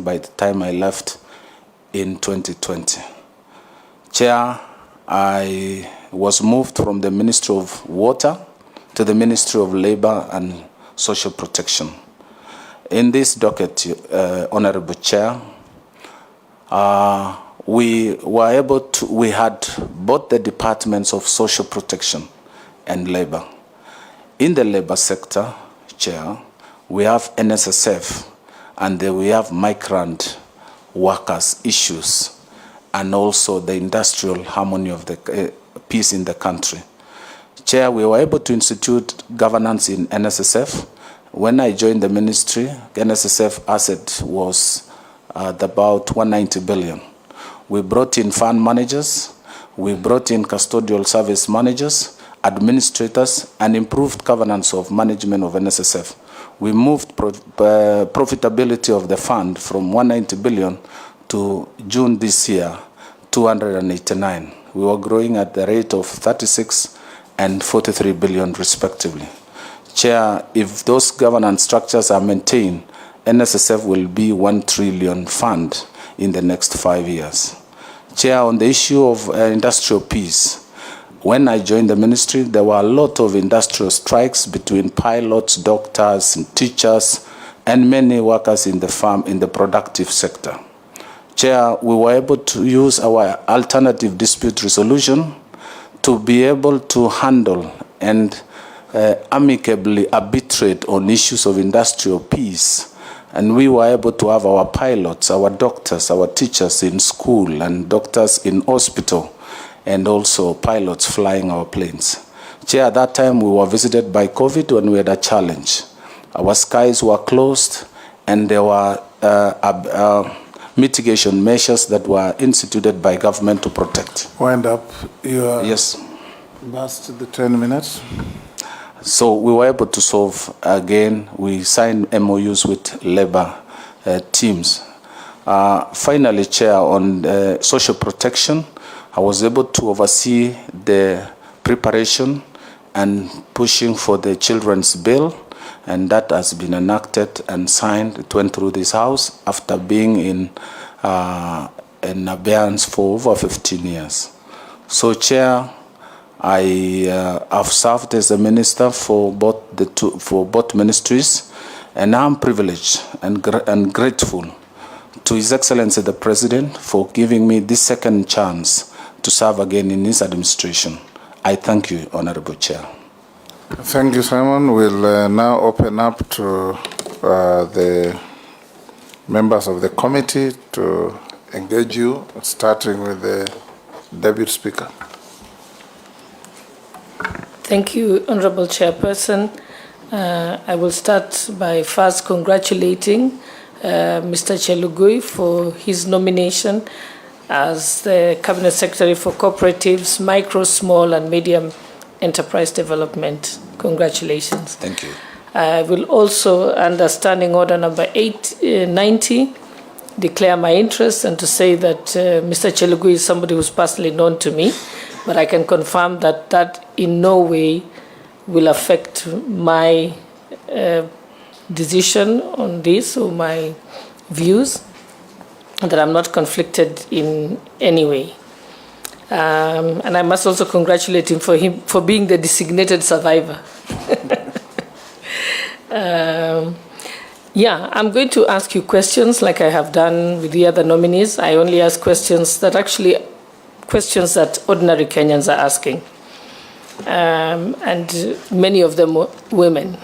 by the time I left in 2020. Chair, I was moved from the Ministry of Water to the Ministry of Labor and Social Protection. In this docket, Honorable Chair, we had both the departments of social protection and labor. In the labor sector, Chair, we have NSSF and we have migrant workers issues and also the industrial harmony of the peace in the country. Chair, we were able to institute governance in NSSF. When I joined the ministry, NSSF asset was about 190 billion. We brought in fund managers, we brought in custodial service managers, administrators, and improved governance of management of NSSF. We moved profitability of the fund from 190 billion to June this year, 289. We were growing at the rate of 36 and 43 billion respectively. Chair, if those governance structures are maintained, NSSF will be 1 trillion fund in the next 5 years. Chair, on the issue of industrial peace, when I joined the ministry, there were a lot of industrial strikes between pilots, doctors, and teachers, and many workers in the farm, in the productive sector. Chair, we were able to use our alternative dispute resolution to be able to handle and amicably arbitrate on issues of industrial peace. And we were able to have our pilots, our doctors, our teachers in school and doctors in hospital, and also pilots flying our planes. Chair, at that time we were visited by COVID when we had a challenge. Our skies were closed and there were mitigation measures that were instituted by government to protect. Wind up your yes. last the 10 minutes. So we were able to solve again. We signed MOUs with labor teams. Finally, Chair, on social protection, I was able to oversee the preparation and pushing for the children's bill, and that has been enacted and signed. It went through this House after being in abeyance for over 15 years. So, Chair, I have served as a minister for both ministries, and I'm privileged and grateful to His Excellency the President for giving me this second chance to serve again in his administration. I thank you, Honorable Chair. Thank you, Simon. We'll now open up to the members of the committee to engage you, starting with the Deputy Speaker. Thank you, Honorable Chairperson. I will start by first congratulating Mr. Chelugui for his nomination as the Cabinet Secretary for Cooperatives, Micro, Small and Medium Enterprise Development. Congratulations. Thank you. I will also, under Standing Order number 890, declare my interest and to say that Mr. Chelugui is somebody who's personally known to me, but I can confirm that that in no way will affect my decision on this or my views, that I'm not conflicted in any way. And I must also congratulate him for being the designated survivor. Yeah, I'm going to ask you questions like I have done with the other nominees. I only ask questions that ordinary Kenyans are asking, and many of them women.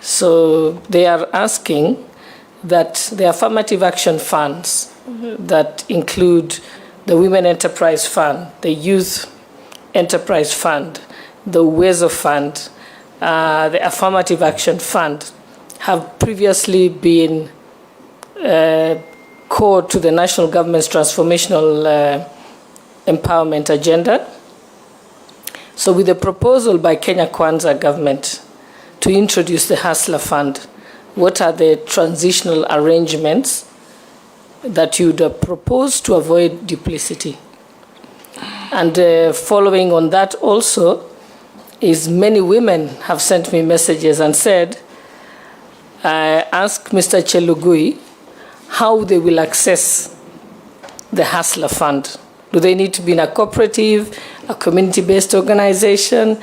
So they are asking that the affirmative action funds that include the Women Enterprise Fund, the Youth Enterprise Fund, the Uwezo Fund, the Affirmative Action Fund, have previously been core to the national government's transformational empowerment agenda. So with the proposal by Kenya Kwanza government to introduce the Hustler Fund, what are the transitional arrangements that you would propose to avoid duplicity? And following on that also is many women have sent me messages and said, I asked Mr. Chelugui how they will access the Hustler Fund. Do they need to be in a cooperative, a community-based organization?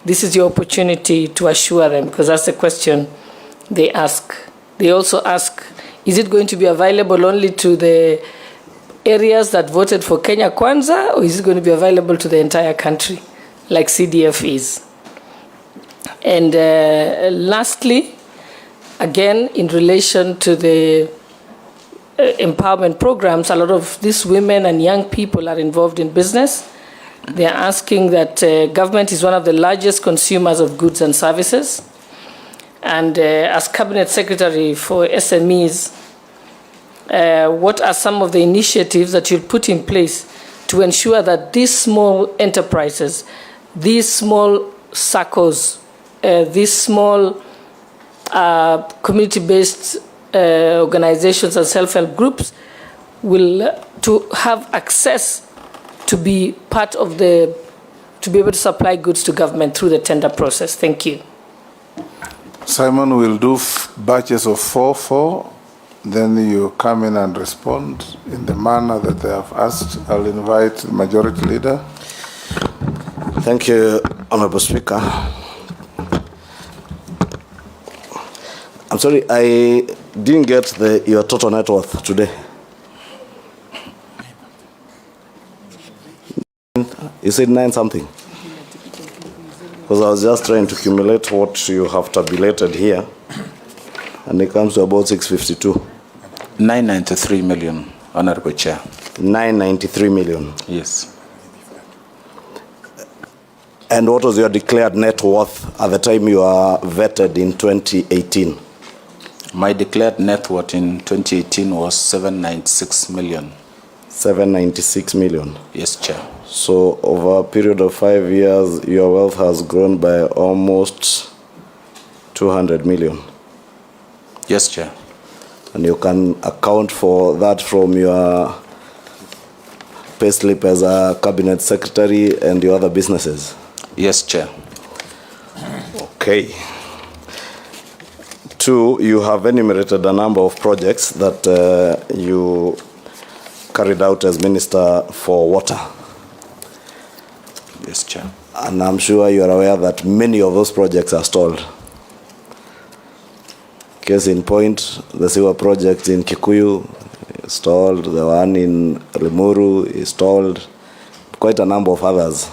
This is your opportunity to assure them, because that's the question they ask. They also ask, is it going to be available only to the areas that voted for Kenya Kwanza, or is it going to be available to the entire country, like CDF is? And lastly, again, in relation to the empowerment programs, a lot of these women and young people are involved in business. They are asking that government is one of the largest consumers of goods and services. And as Cabinet Secretary for SMEs, what are some of the initiatives that you'll put in place to ensure that these small enterprises, these small SACCOs, these small community-based organizations and self-help groups will to have access to be part of the, to be able to supply goods to government through the tender process? Thank you. Simon will do batches of 4, then you come in and respond in the manner that they have asked. I'll invite the Majority Leader. Thank you, Honorable Speaker. I'm sorry, I didn't get your total net worth today. You said 9 something? Because I was just trying to accumulate what you have tabulated here, and it comes to about 652. 993 million, Honorable Chair. 993 million. Yes. And what was your declared net worth at the time you were vetted in 2018? My declared net worth in 2018 was 796 million. 796 million. Yes, Chair. So over a period of 5 years, your wealth has grown by almost 200 million. Yes, Chair. And you can account for that from your payslip as a cabinet secretary and your other businesses? Yes, Chair. Okay. 2, you have enumerated a number of projects that you carried out as Minister for Water. Yes, Chair. And I'm sure you are aware that many of those projects are stalled. Case in point, the sewer project in Kikuyu is stalled, the one in Limuru is stalled, quite a number of others.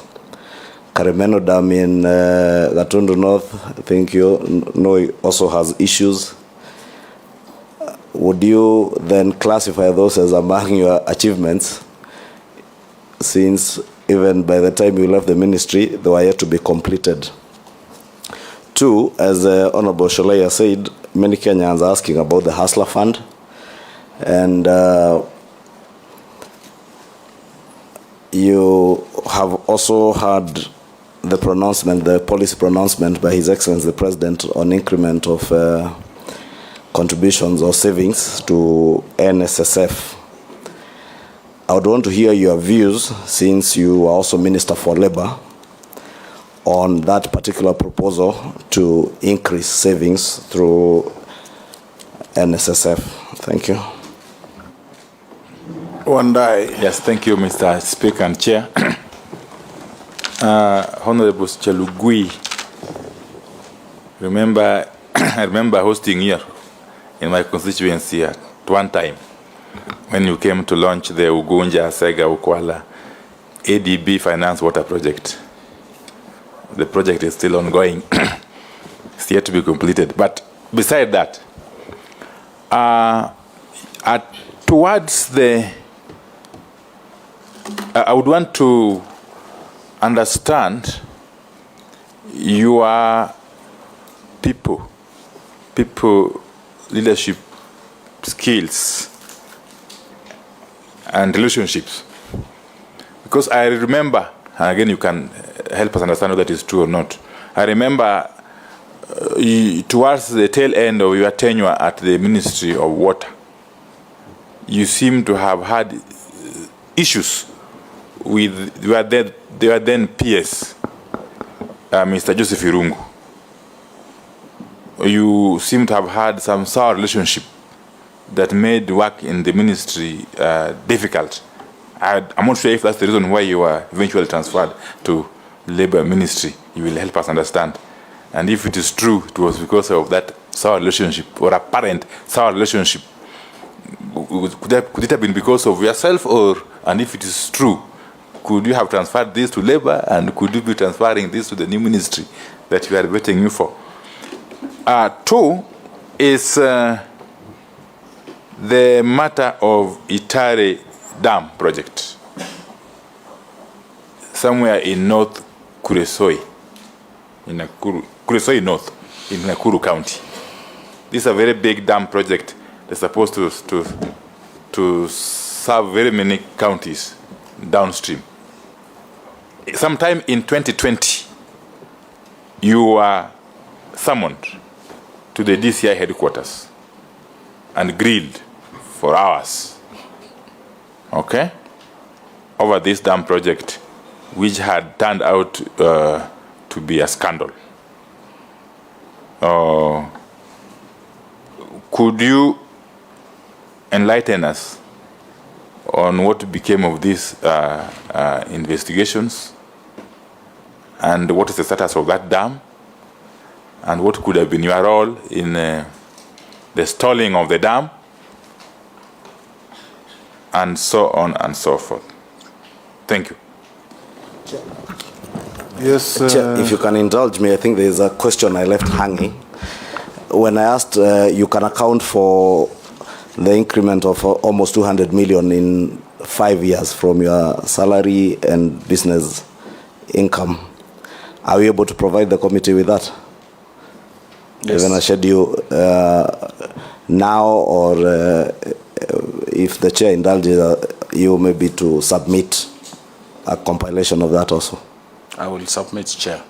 Karimeno Dam in Gatundu North, I think you know, also has issues. Would you then classify those as among your achievements, since even by the time you left the ministry, they were yet to be completed? 2, as Honorable Sholaya said, many Kenyans are asking about the Hustler Fund, and you have also had the pronouncement, the policy pronouncement by His Excellency the President on increment of contributions or savings to NSSF. I would want to hear your views, since you are also Minister for Labour, on that particular proposal to increase savings through NSSF. Thank you. Wandai. Yes, thank you, Mr. Speaker and Chair. Honorable Chelugui, I remember hosting here in my constituency at one time when you came to launch the Ugunja Sega Ukwala ADB Finance Water Project. The project is still ongoing. It's yet to be completed. But beside that, towards the, I would want to understand your people leadership skills and relationships. Because I remember, and again you can help us understand whether that is true or not. I remember towards the tail end of your tenure at the Ministry of Water, you seem to have had issues with your then PS, Mr. Joseph Irungu. You seem to have had some sour relationship that made work in the ministry difficult. I'm not sure if that's the reason why you were eventually transferred to Labour Ministry. You will help us understand. And if it is true, it was because of that sour relationship, or apparent sour relationship. Could it have been because of yourself, and if it is true, could you have transferred this to Labour, and could you be transferring this to the new ministry that we are waiting you for? Two is the matter of Itare Dam project, somewhere in North Kuresoi, in Kuresoi North, in Nakuru County. This is a very big dam project that's supposed to serve very many counties downstream. Sometime in 2020, you were summoned to the DCI headquarters and grilled for hours, okay, over this dam project, which had turned out to be a scandal. Could you enlighten us on what became of these investigations, and what is the status of that dam, and what could have been your role in the stalling of the dam, and so on and so forth? Thank you. Yes. Chair, if you can indulge me, I think there's a question I left hanging. When I asked, you can account for the increment of almost 200 million in 5 years from your salary and business income. Are we able to provide the committee with that? Yes. Even a schedule now, or if the chair indulges, you maybe to submit a compilation of that also. I will submit, Chair.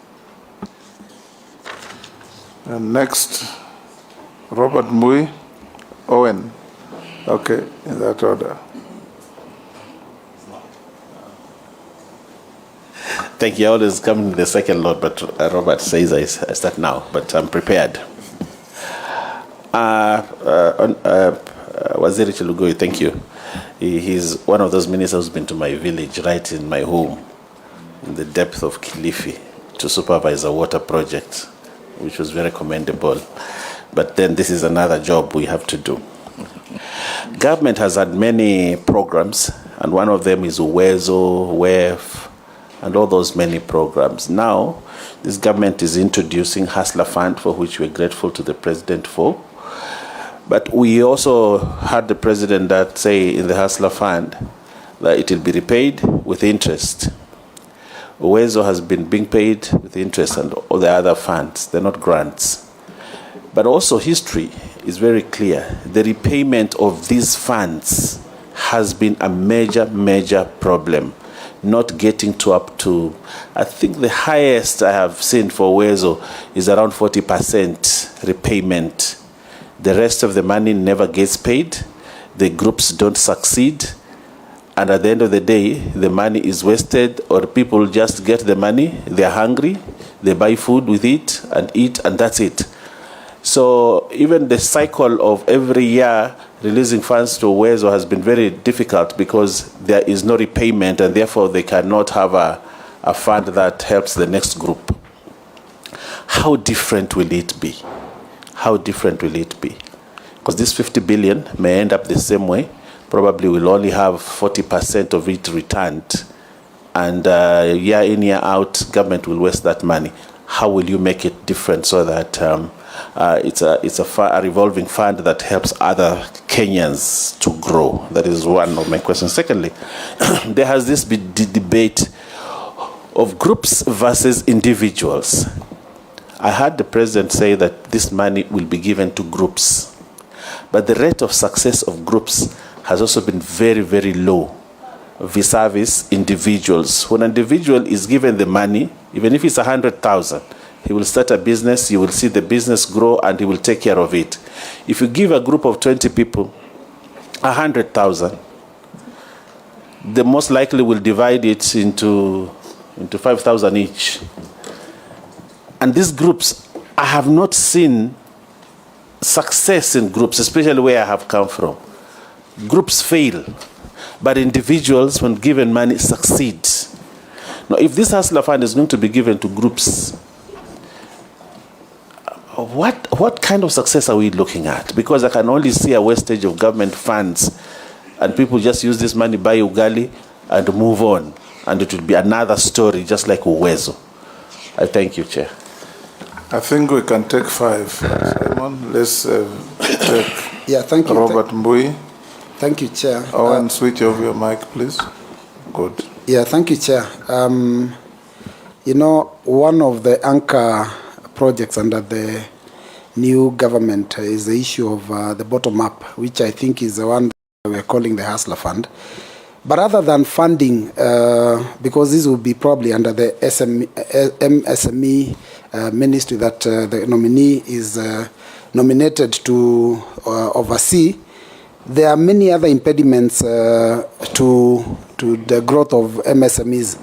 And next, Robert Mui Owen. Okay, in that order. Thank you. I always come in the second lot, but Robert says I start now, but I'm prepared. Waziri Chelugui, thank you. He's one of those ministers who's been to my village, right in my home, in the depth of Kilifi, to supervise a water project, which was very commendable. But then this is another job we have to do. Government has had many programs, and one of them is Uwezo, WEF, and all those many programs. Now, this government is introducing Hustler Fund, for which we're grateful to the President for. But we also had the President that say in the Hustler Fund that it will be repaid with interest. Uwezo has been being paid with interest, and all the other funds, they're not grants. But also history is very clear. The repayment of these funds has been a major, major problem. Not getting to up to, I think the highest I have seen for Uwezo is around 40% repayment. The rest of the money never gets paid. The groups don't succeed. And at the end of the day, the money is wasted, or people just get the money, they're hungry, they buy food with it and eat, and that's it. So even the cycle of every year releasing funds to Uwezo has been very difficult, because there is no repayment, and therefore they cannot have a fund that helps the next group. How different will it be? How different will it be? Because this 50 billion may end up the same way. Probably we'll only have 40% of it returned, and year in, year out, government will waste that money. How will you make it different so that it's a revolving fund that helps other Kenyans to grow? That is one of my questions. Secondly, there has this debate of groups versus individuals. I heard the President say that this money will be given to groups, but the rate of success of groups has also been very, very low vis-a-vis individuals. When an individual is given the money, even if it's 100,000, he will start a business, you will see the business grow, and he will take care of it. If you give a group of 20 people 100,000, they most likely will divide it into 5,000 each. And these groups, I have not seen success in groups, especially where I have come from. Groups fail, but individuals, when given money, succeed. Now, if this Hustler Fund is going to be given to groups, what kind of success are we looking at? Because I can only see a wastage of government funds, and people just use this money, buy ugali, and move on. And it will be another story, just like Uwezo. I thank you, Chair. I think we can take 5. Simon, let's take thank you. Robert Mbui. Thank you, Chair. Owen, switch off your mic, please. Good. Thank you, Chair. You know, one of the anchor projects under the new government is the issue of the bottom-up, which I think is the one that we're calling the Hustler Fund. But other than funding, because this will be probably under the MSME ministry that the nominee is nominated to oversee, there are many other impediments to the growth of MSMEs.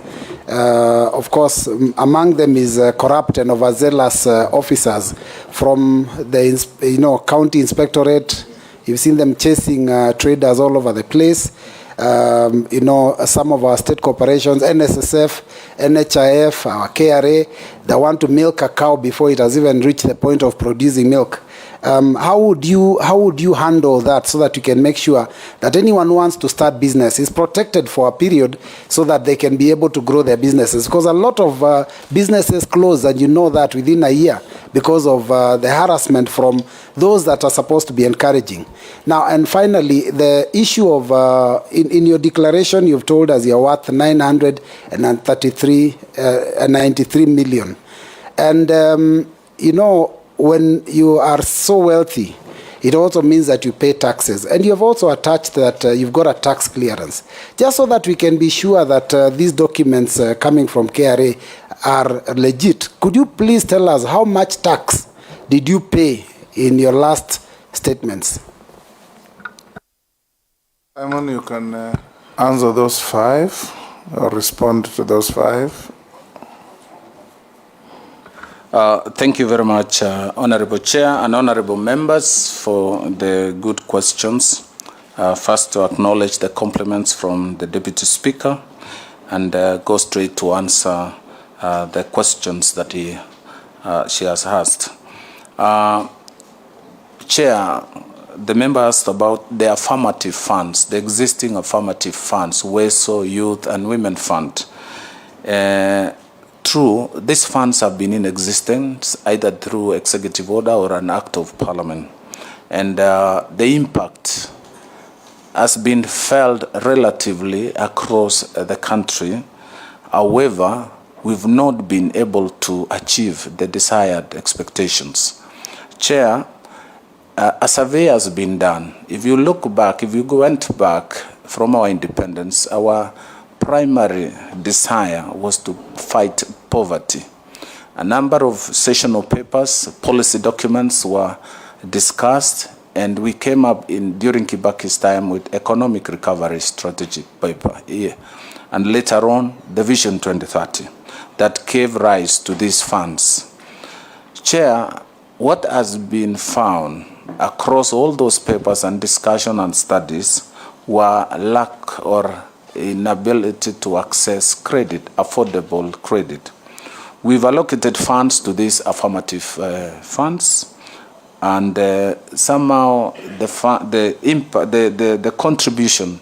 Of course, among them is corrupt and overzealous officers from the county inspectorate. You've seen them chasing traders all over the place. Some of our state corporations, NSSF, NHIF, our KRA, they want to milk a cow before it has even reached the point of producing milk. How would you handle that so that you can make sure that anyone who wants to start business is protected for a period so that they can be able to grow their businesses? Because a lot of businesses close, and you know that within a year because of the harassment from those that are supposed to be encouraging. Now, and finally, the issue of, in your declaration, you've told us you're worth 93 million. And, when you are so wealthy, it also means that you pay taxes. And you have also attached that you've got a tax clearance. Just so that we can be sure that these documents coming from KRA are legit, could you please tell us how much tax did you pay in your last statements? Simon, you can answer those 5 or respond to those 5. Thank you very much, Honorable Chair and Honorable Members, for the good questions. First, to acknowledge the compliments from the Deputy Speaker and go straight to answer the questions that she has asked. Chair, the member asked about the affirmative funds, the existing affirmative funds, WESO, Youth and Women Fund. True, these funds have been in existence either through executive order or an act of parliament. And the impact has been felt relatively across the country. However, we've not been able to achieve the desired expectations. Chair, a survey has been done. If you look back, if you went back from our independence, our primary desire was to fight poverty. A number of sessional papers, policy documents were discussed, and we came up during Kibaki's time with economic recovery strategy paper, and later on the Vision 2030 that gave rise to these funds. Chair, what has been found across all those papers and discussion and studies were lack or inability to access credit, affordable credit. We've allocated funds to these affirmative funds, and somehow the contribution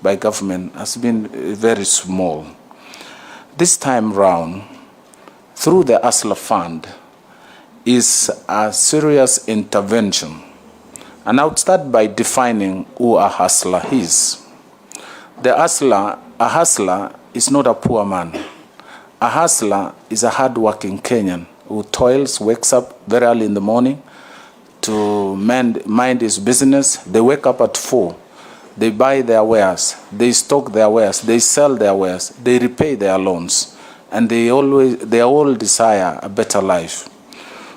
by government has been very small. This time round, through the Hustler Fund, is a serious intervention. And I would start by defining who a hustler is. A hustler is not a poor man. A hustler is a hard-working Kenyan who toils, wakes up very early in the morning to mind his business. They wake up at 4. They buy their wares. They stock their wares. They sell their wares. They repay their loans. And they all desire a better life.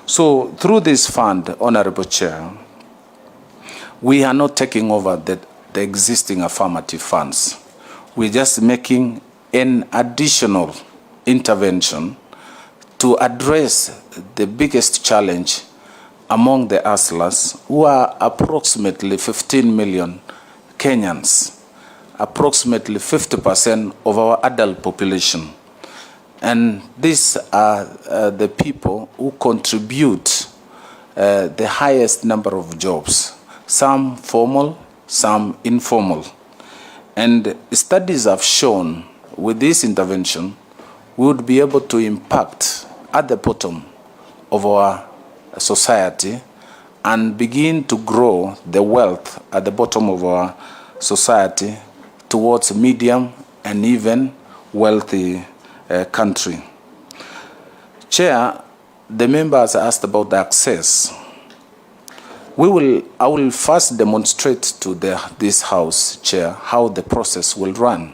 So through this fund, Honorable Chair, we are not taking over the existing affirmative funds. We're just making an additional intervention to address the biggest challenge among the hustlers, who are approximately 15 million Kenyans, approximately 50% of our adult population. And these are the people who contribute the highest number of jobs, some formal, some informal. And studies have shown with this intervention, we would be able to impact at the bottom of our society and begin to grow the wealth at the bottom of our society towards medium and even wealthy country. Chair, the members asked about the access. I will first demonstrate to this House, Chair, how the process will run.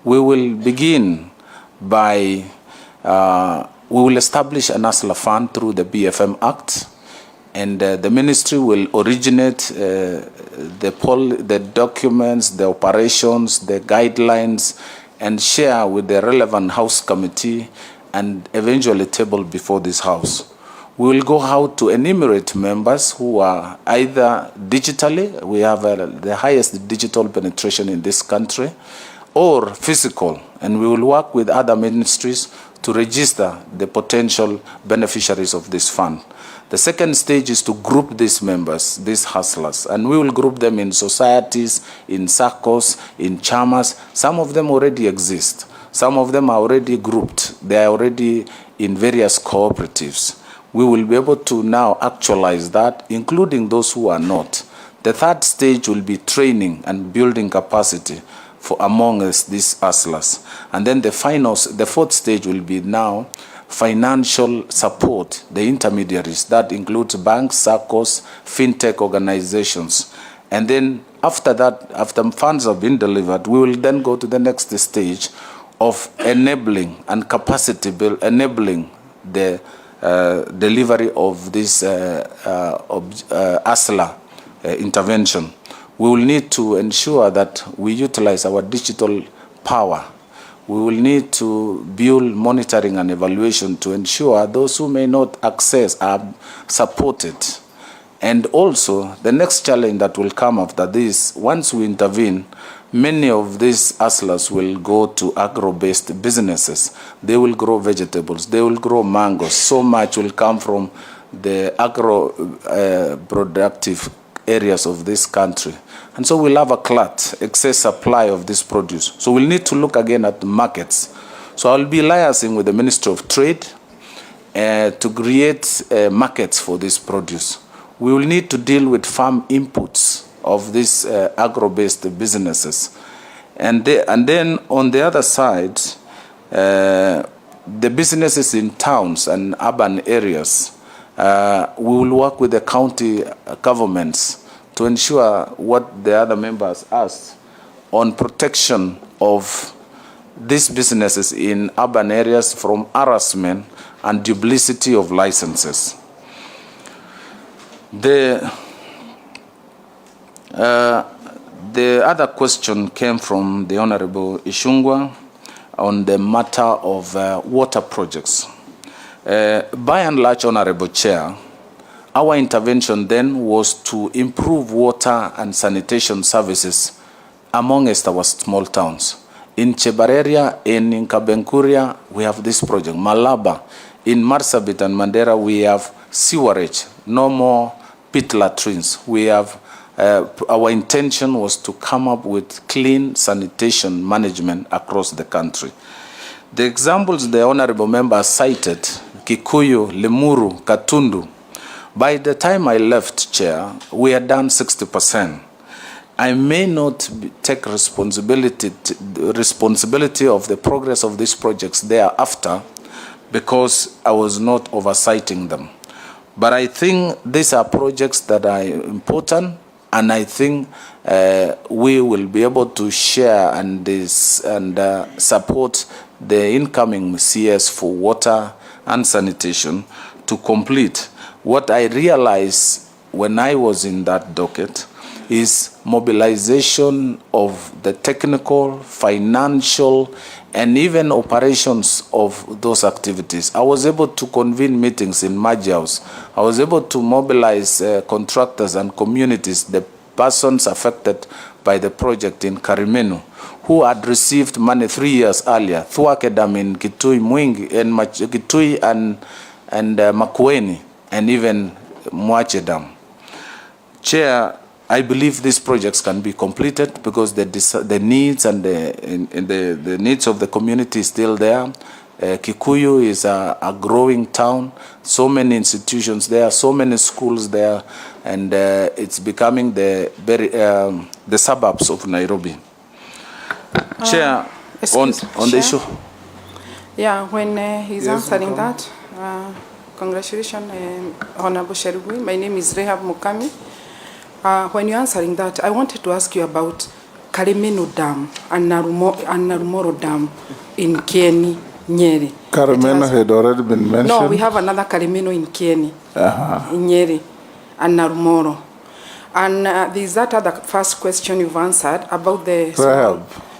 We will begin by, we will establish an hustler fund through the BFM Act, and the ministry will originate the documents, the operations, the guidelines, and share with the relevant House committee and eventually table before this House. We will go how to enumerate members who are either digitally, we have the highest digital penetration in this country, or physical, and we will work with other ministries to register the potential beneficiaries of this fund. The second stage is to group these members, these hustlers, and we will group them in societies, in circles, in chamas. Some of them already exist. Some of them are already grouped. They are already in various cooperatives. We will be able to now actualize that, including those who are not. The third stage will be training and building capacity for among us, these hustlers. And then the fourth stage will be now financial support, the intermediaries. That includes banks, circles, fintech organizations. And then after that, after funds have been delivered, we will then go to the next stage of enabling and capacity enabling the delivery of this hustler intervention. We will need to ensure that we utilize our digital power. We will need to build monitoring and evaluation to ensure those who may not access are supported. And also, the next challenge that will come after this, once we intervene, many of these hustlers will go to agro-based businesses. They will grow vegetables, they will grow mangoes. So much will come from the agro-productive areas of this country. And so we'll have a glut, excess supply of this produce. So we'll need to look again at the markets. So I'll be liaising with the Ministry of Trade to create markets for this produce. We will need to deal with farm inputs of these agro-based businesses. And then on the other side, the businesses in towns and urban areas, we will work with the county governments to ensure what the other members asked on protection of these businesses in urban areas from harassment and duplicity of licenses. The other question came from the Honorable Ishungwa on the matter of water projects. By and large, Honorable Chair, our intervention then was to improve water and sanitation services amongst our small towns. In Chebareria, in Kabenkuria, we have this project. Malaba, in Marsabit and Mandera, we have sewerage, no more pit latrines. We have, our intention was to come up with clean sanitation management across the country. The examples the honorable member cited, Kikuyu, Limuru, Katundu, by the time I left, Chair, we had done 60%. I may not take responsibility of the progress of these projects thereafter because I was not oversighting them. But I think these are projects that are important, and I think we will be able to share and support the incoming CS for water and sanitation to complete. What I realized when I was in that docket is mobilization of the technical, financial, and even operations of those activities. I was able to convene meetings in Maji House. I was able to mobilize contractors and communities, the persons affected by the project in Karimenu, who had received money 3 years earlier, Thuake Dam in Kitui, Mwingi, and Kitui and Makueni, and even Mwache Dam. Chair, I believe these projects can be completed because the needs and the needs of the community is still there. Kikuyu is a growing town, so many institutions there, so many schools there, and it's becoming the suburbs of Nairobi. Chair, on the issue. Yeah, when he's answering that, congratulations, Honorable Chelugui. My name is Rehab Mukami. When you're answering that, I wanted to ask you about Karimenu Dam and Narumoro Dam in Kieni, Nyeri. Karimenu had already been mentioned. No, we have another Karimenu in Kieni, in Nyeri, and Narumoro. And there's that other first question you've answered about the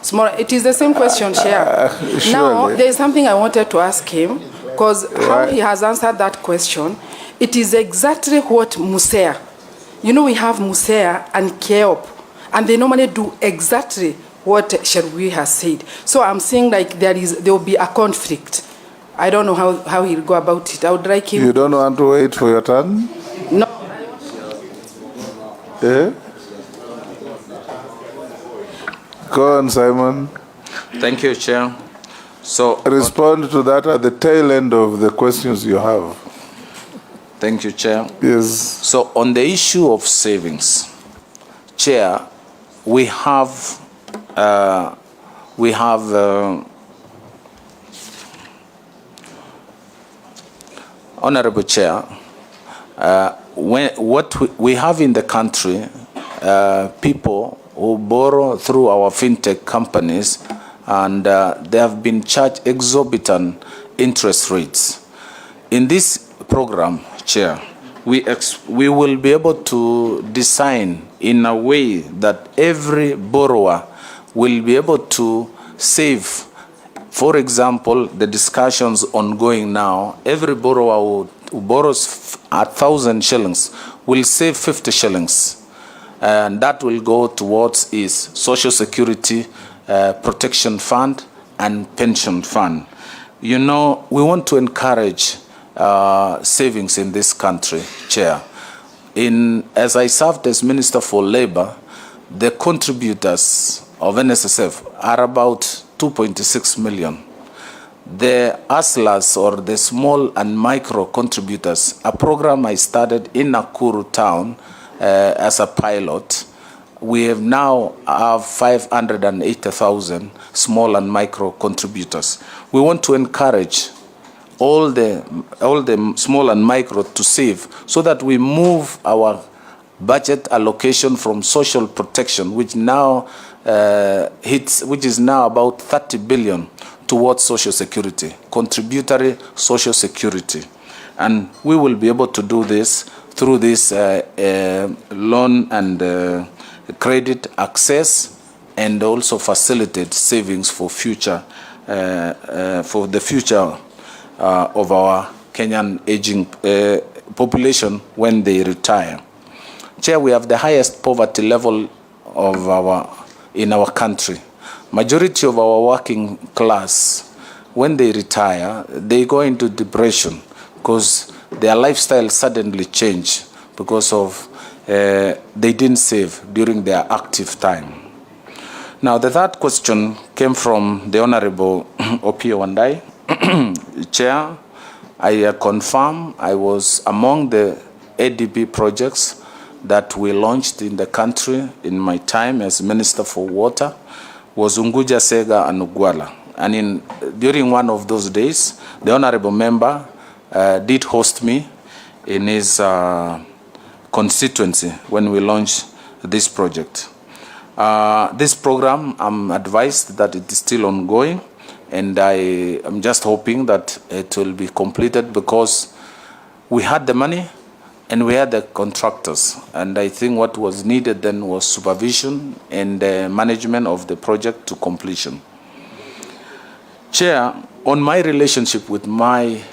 small. It is the same question, Chair. Now, there's something I wanted to ask him, because how he has answered that question, it is exactly what Musea. You know, we have Musea and Keop, and they normally do exactly what Chelugui has said. So I'm saying like there will be a conflict. I don't know how he'll go about it. I would like him. You don't want to wait for your turn? No. Eh? Go on, Simon. Thank you, Chair. So respond to that at the tail end of the questions you have. Thank you, Chair. Yes. So on the issue of savings, Chair, we have Honorable Chair, what we have in the country, people who borrow through our fintech companies, and they have been charged exorbitant interest rates. In this program, Chair, we will be able to design in a way that every borrower will be able to save. For example, the discussions ongoing now, every borrower who borrows 1,000 shillings will save 50 shillings. And that will go towards his Social Security Protection Fund and Pension Fund. You know, we want to encourage savings in this country, Chair. As I served as Minister for Labor, the contributors of NSSF are about 2.6 million. The ASLAs, or the small and micro contributors, a program I started in Nakuru town as a pilot. We have now 580,000 small and micro contributors. We want to encourage all the small and micro to save, so that we move our budget allocation from social protection, which now which is now about 30 billion, towards social security, contributory social security. And we will be able to do this through this loan and credit access, and also facilitate savings for future, for the future of our Kenyan aging population when they retire. Chair, we have the highest poverty level in our country. Majority of our working class, when they retire, they go into depression because their lifestyle suddenly change because of they didn't save during their active time. Now, the third question came from the Honorable Opio Wandai. Chair, I confirm I was among the ADB projects that we launched in the country in my time as Minister for Water, was Unguja, Sega, and Ugwala. And during one of those days, the Honorable Member did host me in his constituency when we launched this project. This program, I'm advised that it is still ongoing, and I am just hoping that it will be completed, because we had the money and we had the contractors. And I think what was needed then was supervision and management of the project to completion. Chair, on my relationship with my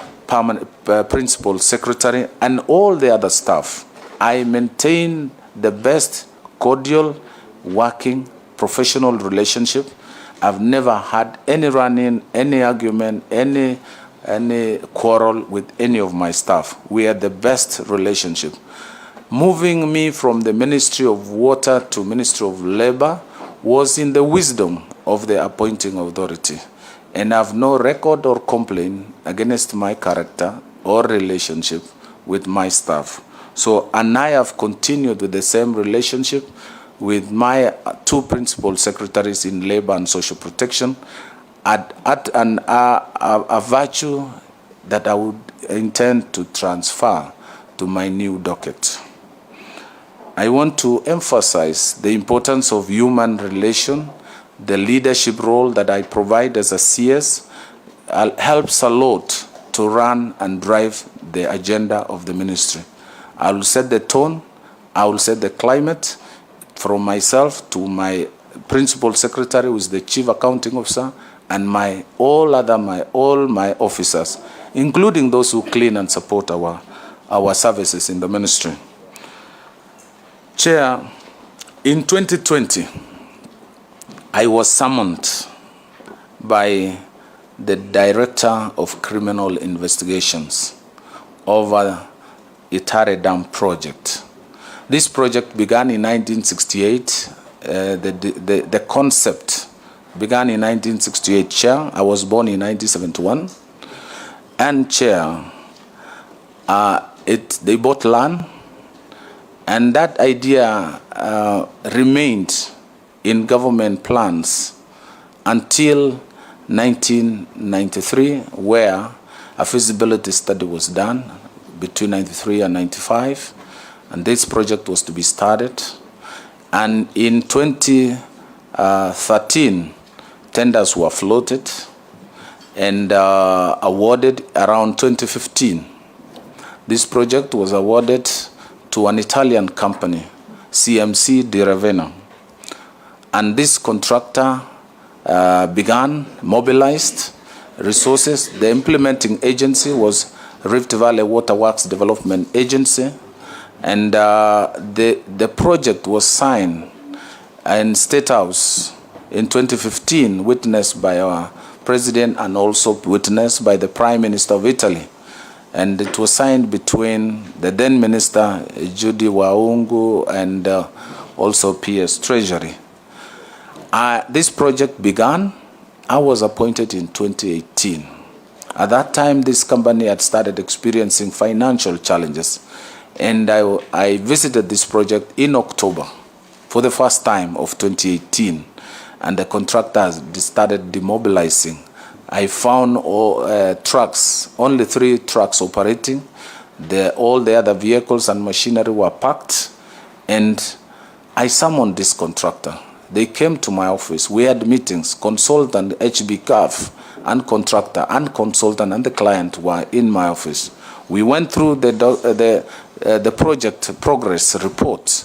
principal secretary and all the other staff, I maintain the best cordial, working, professional relationship. I've never had any run-in, any argument, any quarrel with any of my staff. We had the best relationship. Moving me from the Ministry of Water to Ministry of Labor was in the wisdom of the appointing authority. And I have no record or complaint against my character or relationship with my staff. So, and I have continued with the same relationship with my two principal secretaries in labor and social protection at a virtue that I would intend to transfer to my new docket. I want to emphasize the importance of human relation. The leadership role that I provide as a CS helps a lot to run and drive the agenda of the ministry. I will set the tone, I will set the climate, from myself to my principal secretary, who is the chief accounting officer, and all my officers, including those who clean and support our services in the ministry. Chair, in 2020, I was summoned by the Director of Criminal Investigations over Itare Dam project. This project began in 1968. The concept began in 1968, Chair. I was born in 1971. And Chair, they bought land, and that idea remained in government plans until 1993, where a feasibility study was done between 93 and 95. And this project was to be started. And in 2013, tenders were floated and awarded around 2015. This project was awarded to an Italian company, CMC di Ravenna. And this contractor mobilized resources. The implementing agency was Rift Valley Waterworks Development Agency. And the project was signed in State House in 2015, witnessed by our President and also witnessed by the Prime Minister of Italy. And it was signed between the then Minister, Judy Waungu, and also PS Treasury. This project began. I was appointed in 2018. At that time, this company had started experiencing financial challenges. And I visited this project in October for the first time of 2018. And the contractors started demobilizing. I found trucks, only 3 trucks operating. All the other vehicles and machinery were packed. And I summoned this contractor. They came to my office. We had meetings. Consultant, HB CAF, and contractor, and consultant, and the client were in my office. We went through the project progress report,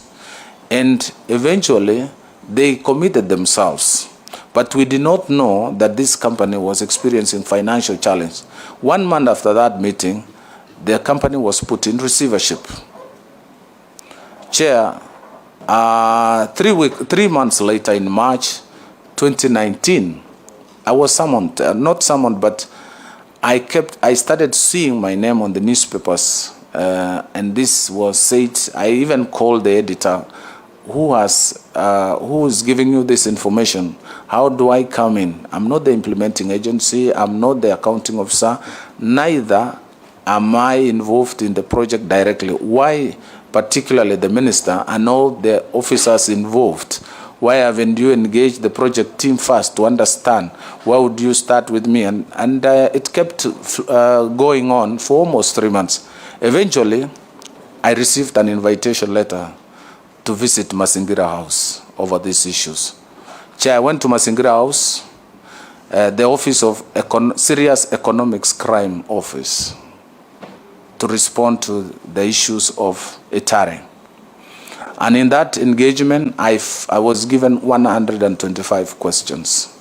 and eventually they committed themselves. But we did not know that this company was experiencing financial challenge. 1 month after that meeting, the company was put in receivership. Chair, 3 months later, in March 2019, I was summoned, not summoned, but I started seeing my name on the newspapers, and this was said. I even called the editor, who is giving you this information? How do I come in? I'm not the implementing agency. I'm not the accounting officer. Neither am I involved in the project directly. Why, particularly the minister and all the officers involved? Why haven't you engaged the project team first to understand? Why would you start with me? And it kept going on for almost 3 months. Eventually, I received an invitation letter to visit Masingira House over these issues. Chair, I went to Masingira House, the Office of Serious Economics Crime Office, to respond to the issues of Itare. And in that engagement, I was given 125 questions.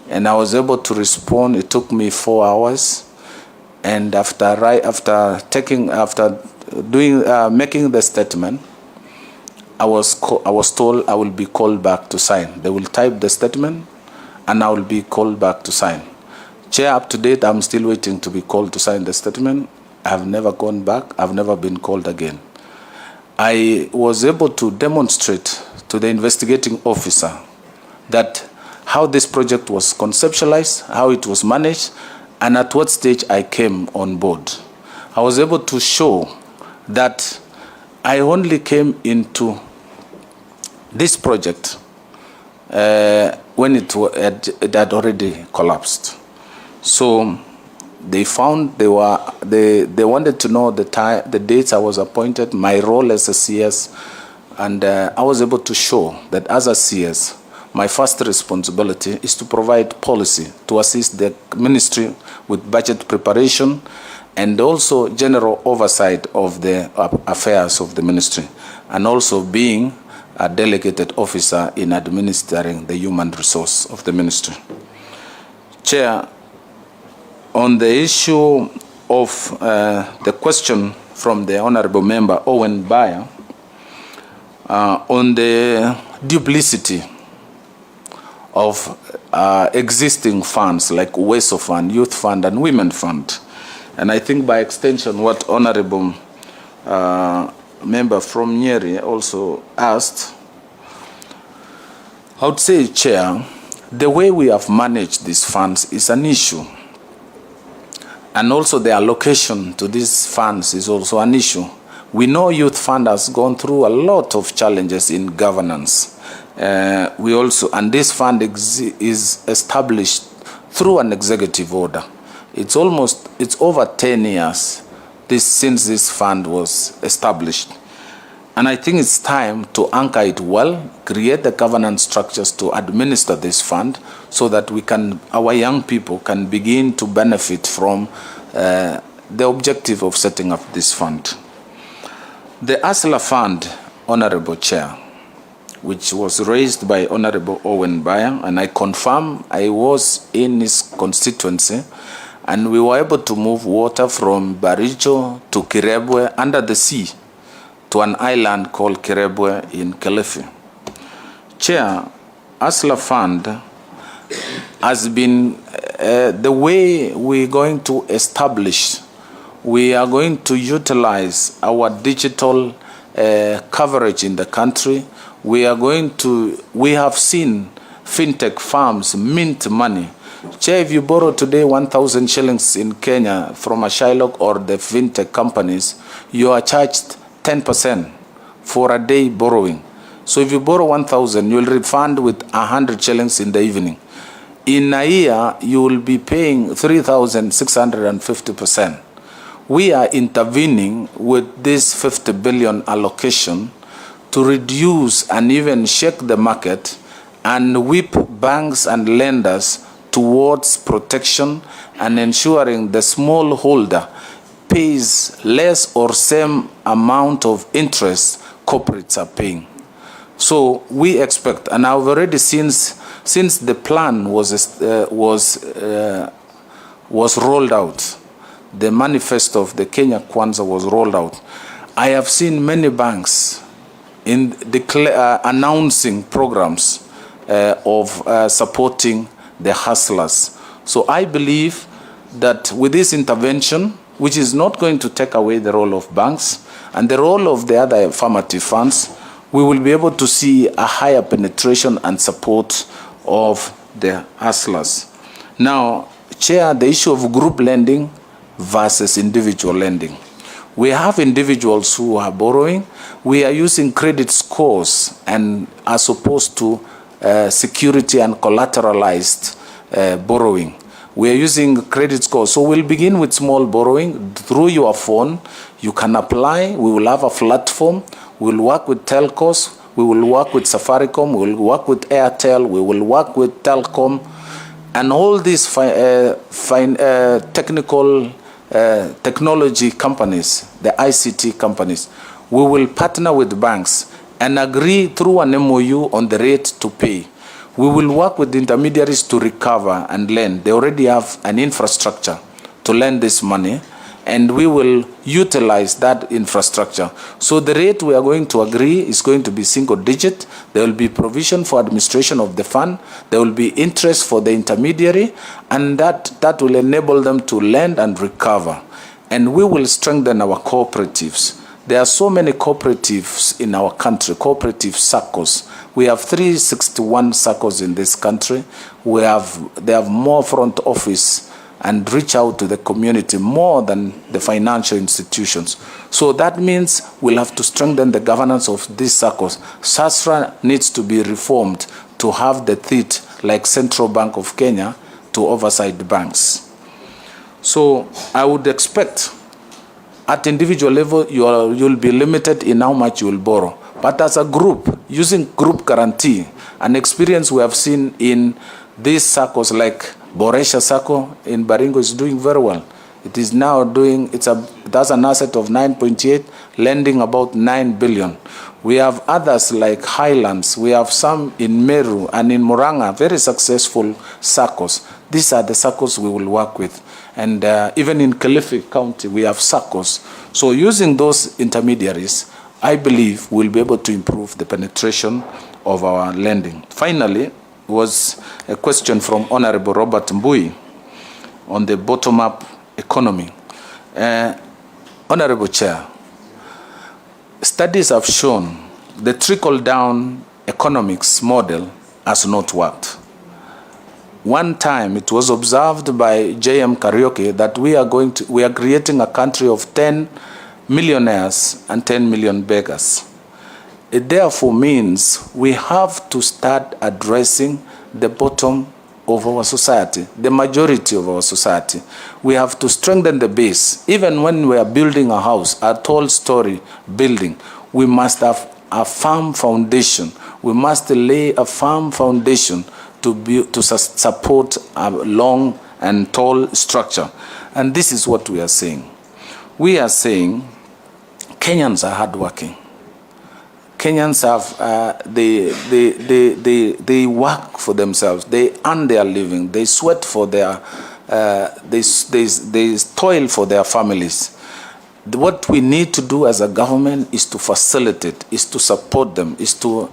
And I was able to respond. It took me 4 hours. And after making the statement, I was told I will be called back to sign. They will type the statement, and I will be called back to sign. Chair, up to date, I'm still waiting to be called to sign the statement. I have never gone back. I've never been called again. I was able to demonstrate to the investigating officer that how this project was conceptualized, how it was managed, and at what stage I came on board. I was able to show that I only came into this project when it had already collapsed. So they found they wanted to know the dates I was appointed, my role as a CS, and I was able to show that as a CS, my first responsibility is to provide policy to assist the ministry with budget preparation and also general oversight of the affairs of the ministry, and also being a delegated officer in administering the human resource of the ministry. Chair, on the issue of the question from the Honorable Member Owen Bayer on the duplicity of existing funds like WESO Fund, Youth Fund, and Women Fund, and I think by extension what Honorable Member from Nyeri also asked, I would say, Chair, the way we have managed these funds is an issue. And also the allocation to these funds is also an issue. We know Youth Fund has gone through a lot of challenges in governance. And this fund is established through an executive order. It's over 10 years since this fund was established. And I think it's time to anchor it well, create the governance structures to administer this fund so that our young people can begin to benefit from the objective of setting up this fund. The ASLA Fund, Honorable Chair, which was raised by Honorable Owen Bayer, and I confirm I was in his constituency, and we were able to move water from Baricho to Kirebwe under the sea to an island called Kirebwe in Kilifi. Chair, ASLA Fund has been the way we're going to establish, we are going to utilize our digital coverage in the country. We have seen fintech firms mint money. Chair, if you borrow today 1,000 shillings in Kenya from a Shylock or the fintech companies, you are charged 10% for a day borrowing. So if you borrow 1,000, you will refund with 100 shillings in the evening. In a year, you will be paying 3,650%. We are intervening with this 50 billion allocation to reduce and even shake the market and whip banks and lenders towards protection and ensuring the small holder pays less or same amount of interest corporates are paying. So we expect, and I've already since the plan was rolled out, the manifesto of the Kenya Kwanza was rolled out, I have seen many banks announcing programs of supporting the hustlers. So I believe that with this intervention, which is not going to take away the role of banks and the role of the other affirmative funds, we will be able to see a higher penetration and support of the hustlers. Now, Chair, the issue of group lending versus individual lending. We have individuals who are borrowing. We are using credit scores and as opposed to security and collateralized borrowing. We are using credit scores. So we'll begin with small borrowing through your phone. You can apply. We will have a platform. We'll work with telcos. We will work with Safaricom. We will work with Airtel. We will work with Telcom. And all these technical technology companies, the ICT companies. We will partner with banks and agree through an MOU on the rate to pay. We will work with the intermediaries to recover and lend. They already have an infrastructure to lend this money, and we will utilize that infrastructure. So the rate we are going to agree is going to be single digit. There will be provision for administration of the fund. There will be interest for the intermediary, and that will enable them to lend and recover. And we will strengthen our cooperatives. There are so many cooperatives in our country, cooperative SACCOs. We have 361 SACCOs in this country. They have more front office and reach out to the community more than the financial institutions. So that means we'll have to strengthen the governance of these SACCOs. SASRA needs to be reformed to have the teeth like Central Bank of Kenya to oversight banks. So I would expect at individual level you'll be limited in how much you will borrow. But as a group, using group guarantee, an experience we have seen in these SACCOs like Boresha Sacco in Baringo is doing very well. It is now doing, it has an asset of 9.8, lending about 9 billion. We have others like Highlands. We have some in Meru and in Muranga, very successful SACCOs. These are the SACCOs we will work with. And even in Kilifi County, we have SACCOs. So using those intermediaries, I believe we'll be able to improve the penetration of our lending. Finally, was a question from Honorable Robert Mbui on the bottom-up economy. Honorable Chair, studies have shown the trickle-down economics model has not worked. One time it was observed by J.M. Karaoke that we are creating a country of 10 millionaires and 10 million beggars. It therefore means we have to start addressing the bottom of our society, the majority of our society. We have to strengthen the base. Even when we are building a house, a tall story building, we must have a firm foundation. We must lay a firm foundation to support a long and tall structure. And this is what we are saying. We are saying Kenyans are hardworking. Kenyans have, they work for themselves. They earn their living. They sweat for their, they toil for their families. What we need to do as a government is to facilitate, is to support them, is to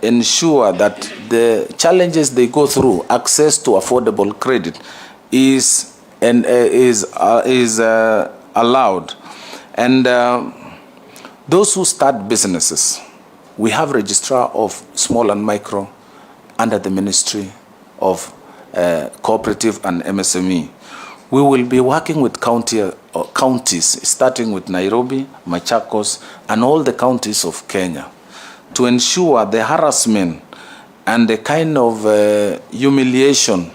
ensure that the challenges they go through, access to affordable credit, is allowed. And those who start businesses, we have registrar of small and micro under the Ministry of Cooperative and MSME. We will be working with counties, starting with Nairobi, Machakos, and all the counties of Kenya, to ensure the harassment and the kind of humiliation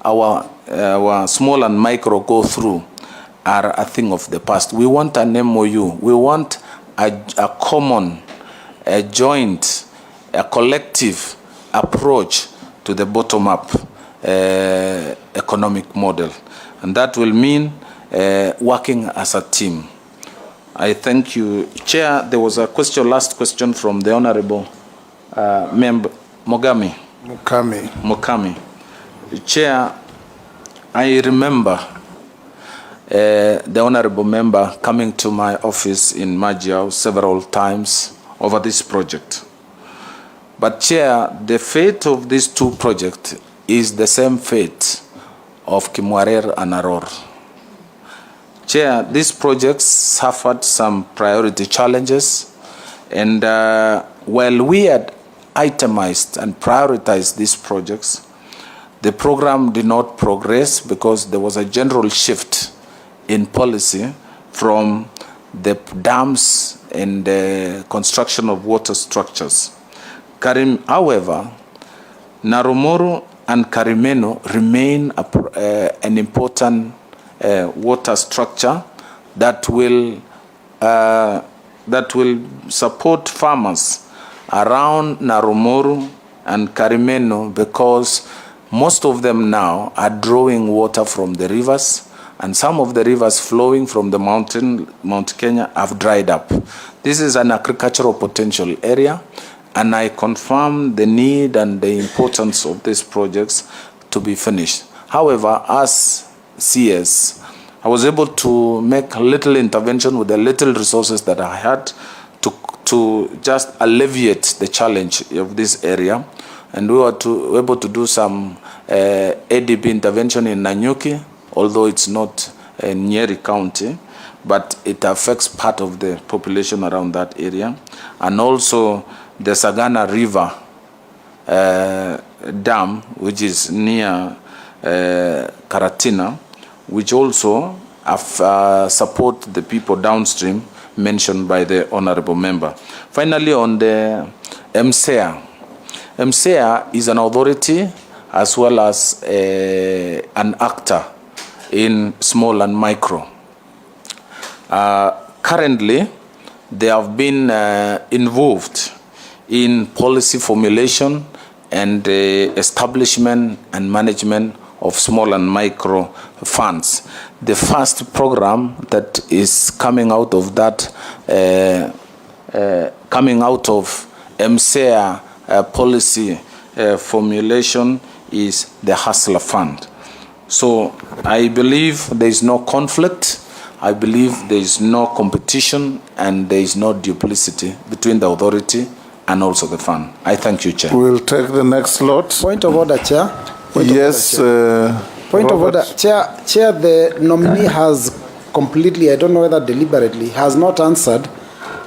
our small and micro go through are a thing of the past. We want an MOU. We want a common, a joint, a collective approach to the bottom-up economic model. And that will mean working as a team. I thank you. Chair, there was a question, last question from the Honorable Member Mukami. Chair, I remember the Honorable Member coming to my office in Majiao several times over this project. But Chair, the fate of these two projects is the same fate of Kimwarer and Aror. Chair, these projects suffered some priority challenges, and while we had itemized and prioritized these projects, the program did not progress because there was a general shift in policy from the dams and the construction of water structures. However, Narumoro and Karimeno remain an important water structure that will support farmers around Narumoro and Karimeno, because most of them now are drawing water from the rivers and some of the rivers flowing from the Mount Kenya have dried up. This is an agricultural potential area, and I confirm the need and the importance of these projects to be finished. However, as CS, I was able to make a little intervention with the little resources that I had to just alleviate the challenge of this area. And we were able to do some ADB intervention in Nanyuki, although it's not in Nyeri County, but it affects part of the population around that area. And also the Sagana River Dam, which is near Karatina, which also support the people downstream mentioned by the honorable member. Finally, on the MSEA. MSEA is an authority as well as an actor in small and micro. Currently, they have been involved in policy formulation and establishment and management of small and micro funds. The first program that is coming out of that, coming out of MSEA policy formulation is the Hustler Fund. So I believe there is no conflict. I believe there is no competition and there is no duplicity between the authority and also the fund. I thank you, Chair. We'll take the next lot. Point of order, Chair. Yes. Point of order. Chair, the nominee has completely, I don't know whether deliberately, has not answered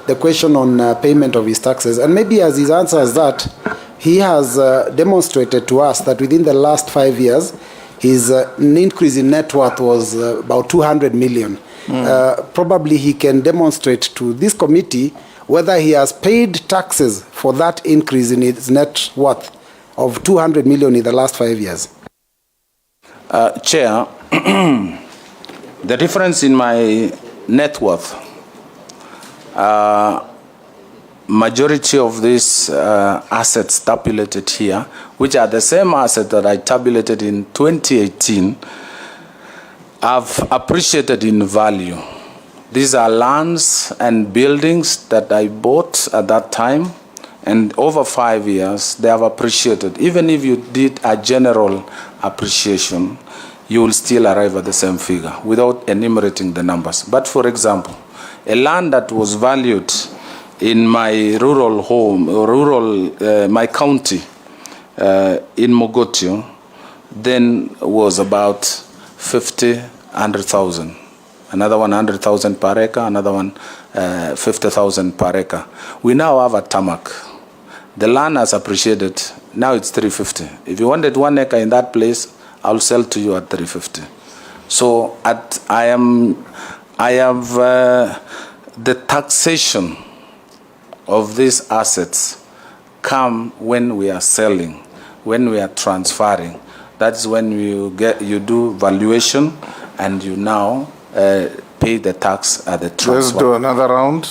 the question on payment of his taxes. And maybe as his answer is that, he has demonstrated to us that within the last 5 years, his increase in net worth was about 200 million. Probably he can demonstrate to this committee whether he has paid taxes for that increase in his net worth of 200 million in the last 5 years. Chair, the difference in my net worth, majority of these assets tabulated here, which are the same assets that I tabulated in 2018, have appreciated in value. These are lands and buildings that I bought at that time, and over 5 years, they have appreciated. Even if you did a general appreciation, you will still arrive at the same figure without enumerating the numbers. But for example, a land that was valued in my rural home, my county in Mogotio, then was about 100,000. Another 100,000 per acre, another one 50,000 per acre. We now have a tarmac. The land has appreciated. Now it's 350. If you wanted 1 acre in that place, I'll sell to you at 350. So I have the taxation of these assets come when we are selling, when we are transferring. That's when you do valuation and you now pay the tax at the transfer. Let's do another round.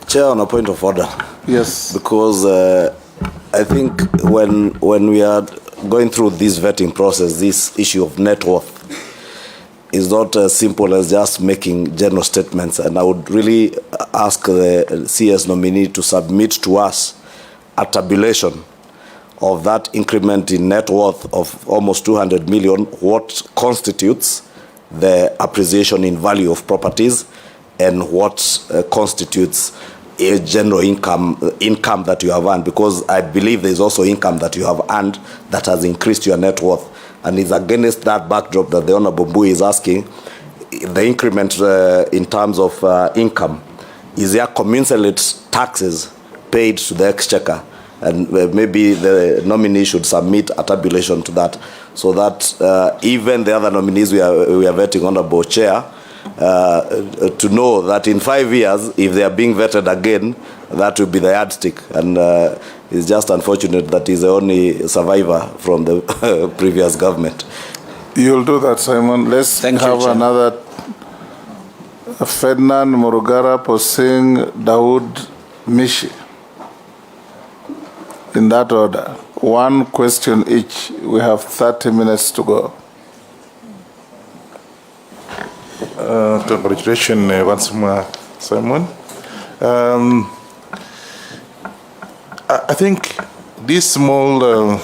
Chair, on a point of order. Yes. Because I think when we are going through this vetting process, this issue of net worth is not as simple as just making general statements. And I would really ask the CS nominee to submit to us a tabulation of that increment in net worth of almost 200 million, what constitutes the appreciation in value of properties and what constitutes a general income that you have earned, because I believe there is also income that you have earned that has increased your net worth. And it's against that backdrop that the Honorable Mbui is asking, the increment in terms of income, is there commensurate taxes paid to the exchequer? And maybe the nominee should submit a tabulation to that, so that even the other nominees we are vetting, Honorable Chair, to know that in 5 years, if they are being vetted again, that will be the yardstick. And it's just unfortunate that he's the only survivor from the previous government. You'll do that, Simon. Let's have another. Ferdinand Murugara Posing Dawood Mishi. In that order. one question each. We have 30 minutes to go. Congratulations once more, Simon. I think these small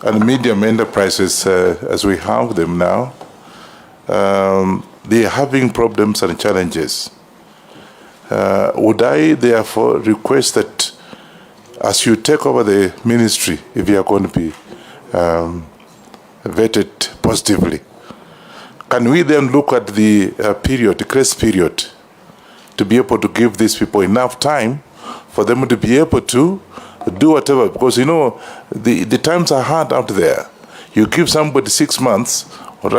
and medium enterprises, as we have them now, they are having problems and challenges. Would I therefore request that as you take over the ministry, if you are going to be vetted positively, can we then look at the period, the grace period, to be able to give these people enough time for them to be able to do whatever? Because, you know, the times are hard out there. You give somebody 6 months, or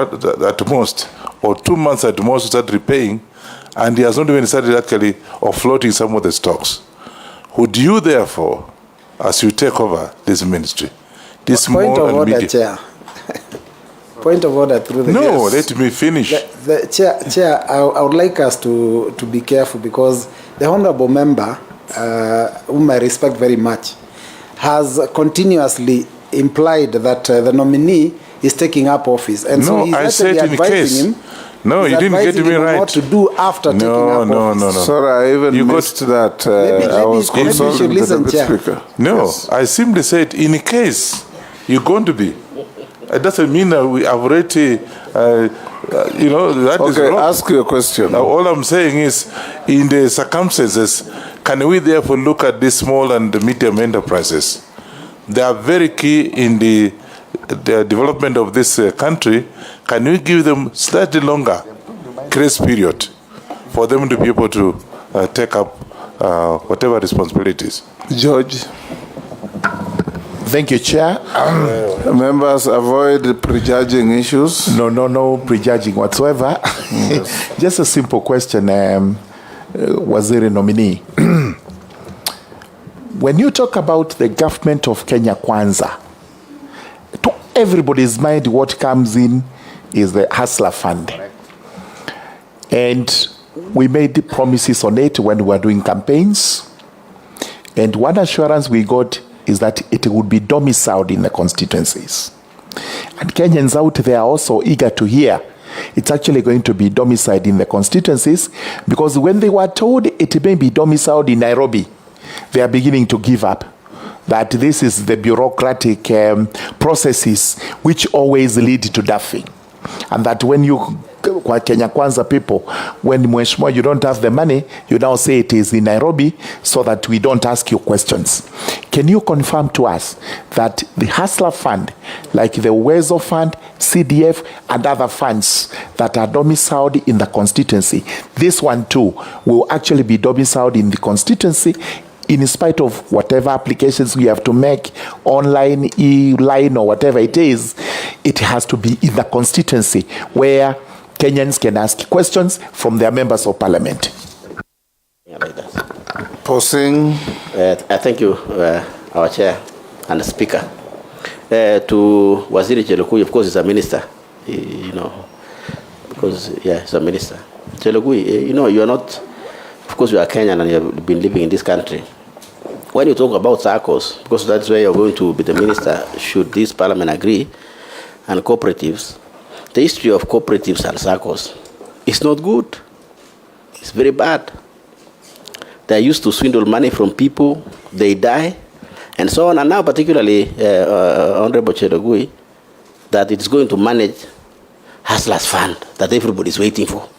at most, or 2 months at most to start repaying, and he has not even started actually offloading some of the stocks. Would you, therefore, as you take over this ministry, this small and medium... Chair. Point of order through the No, yes. let me finish. The chair, I would like us to be careful, because the honourable member, whom I respect very much, has continuously implied that the nominee is taking up office, and No, so he's I actually said in advising case. him. No, he's you didn't get advising me him right. What to do after taking up office. Sorry, I even missed that. I was maybe you should consulting the listen, deputy Chair. speaker. No, Yes. I simply said, in case you're going to be. It doesn't mean that we have already, you know, that is Okay, wrong. ask your question. Now, all I'm saying is, in the circumstances, can we therefore look at these small and medium enterprises? They are very key in the development of this country. Can we give them slightly longer grace period for them to be able to take up whatever responsibilities? George. Thank you, Chair. Members, avoid prejudging issues. No prejudging whatsoever. Yes. Just a simple question, Waziri nominee. When you talk about the government of Kenya Kwanza, to everybody's mind, what comes in is the Hustler Fund. And we made promises on it when we were doing campaigns. And one assurance we got is that it would be domiciled in the constituencies. And Kenyans out there are also eager to hear it's actually going to be domiciled in the constituencies, because when they were told it may be domiciled in Nairobi, they are beginning to give up. That this is the bureaucratic processes which always lead to duffing. And that when you, Kenya Kwanza people, when Mheshimiwa, you don't have the money, you now say it is in Nairobi so that we don't ask you questions. Can you confirm to us that the Hustler Fund, like the Uwezo Fund, CDF, and other funds that are domiciled in the constituency, this one too will actually be domiciled in the constituency, in spite of whatever applications we have to make, online, e-line, or whatever it is, it has to be in the constituency where Kenyans can ask questions from their members of parliament. Yeah, like that. Pausing. Thank you, our chair and the speaker. To Waziri Chelugui, of course, he's a minister, you know, because, yeah, he's a minister. Chelugui, you know, you are not, of course, you are Kenyan and you have been living in this country. When you talk about SACCOs, because that's where you're going to be the minister, should this parliament agree, and cooperatives, the history of cooperatives and SACCOs is not good. It's very bad. They are used to swindle money from people, they die, and so on. And now particularly, Honorable Chelugui, that it's going to manage Hustlers Fund that everybody is waiting for.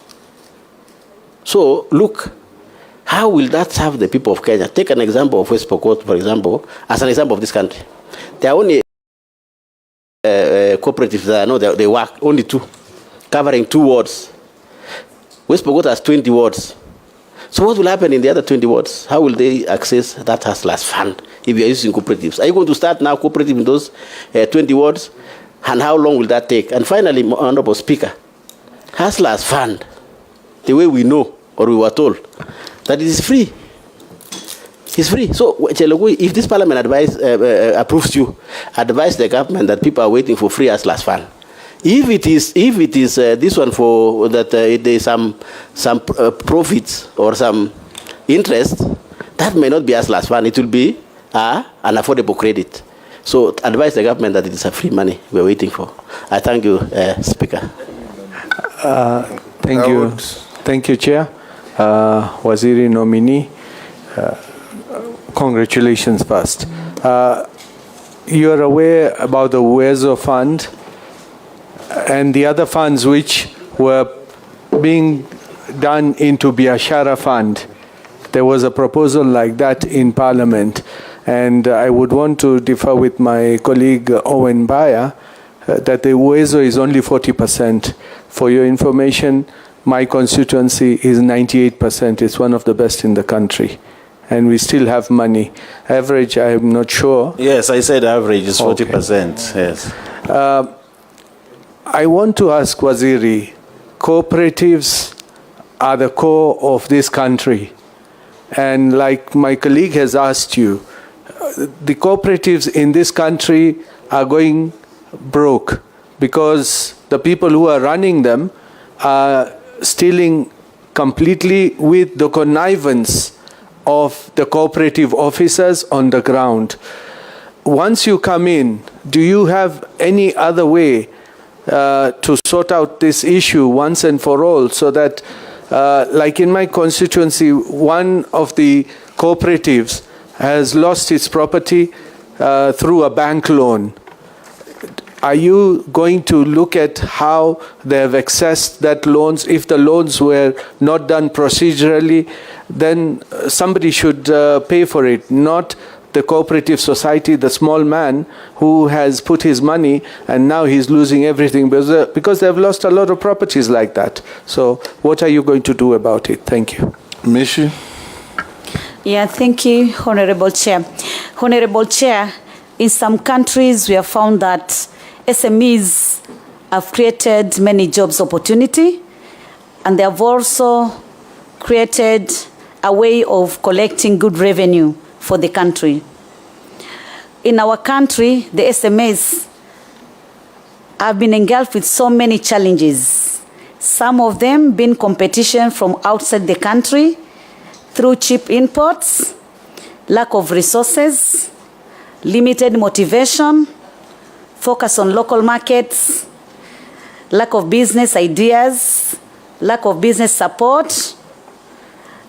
So, look, how will that serve the people of Kenya? Take an example of West Pokot, for example, as an example of this country. There are only cooperatives that I know they work, only 2, covering 2 wards. West Pokot has 20 wards. So what will happen in the other 20 wards? How will they access that Hustlers Fund if you are using cooperatives? Are you going to start now cooperative in those 20 wards? And how long will that take? And finally, Honorable Speaker, Hustlers Fund, the way we know, or we were told, that it is free. It's free. So, Chelugui, if this parliament approves you, advise the government that people are waiting for free Hustlers Fund. If it is this one for that there is some profits or some interest, that may not be Hustlers Fund. It will be an affordable credit. So advise the government that it is a free money we're waiting for. I thank you, Speaker. Thank you. Thank you, Chair. Waziri nominee, congratulations first. You are aware about the Uwezo Fund and the other funds which were being done into Biashara Fund. There was a proposal like that in Parliament, and I would want to differ with my colleague Owen Baya that the Uwezo is only 40%. For your information, my constituency is 98%. It's one of the best in the country. And we still have money. Average, I'm not sure. Yes, I said average is 40%. Yes. I want to ask Waziri, cooperatives are the core of this country. And like my colleague has asked you, the cooperatives in this country are going broke because the people who are running them are stealing completely with the connivance of the cooperative officers on the ground. Once you come in, do you have any other way to sort out this issue once and for all so that, like in my constituency, one of the cooperatives has lost its property through a bank loan. Are you going to look at how they have accessed that loans? If the loans were not done procedurally, then somebody should pay for it, not the cooperative society, the small man who has put his money and now he's losing everything because they've lost a lot of properties like that. So what are you going to do about it? Thank you. Mishi? Yeah, thank you, Honorable Chair. Honorable Chair, in some countries we have found that SMEs have created many jobs opportunity, and they have also created a way of collecting good revenue for the country. In our country, the SMEs have been engulfed with so many challenges. Some of them being competition from outside the country through cheap imports, lack of resources, limited motivation, focus on local markets, lack of business ideas, lack of business support,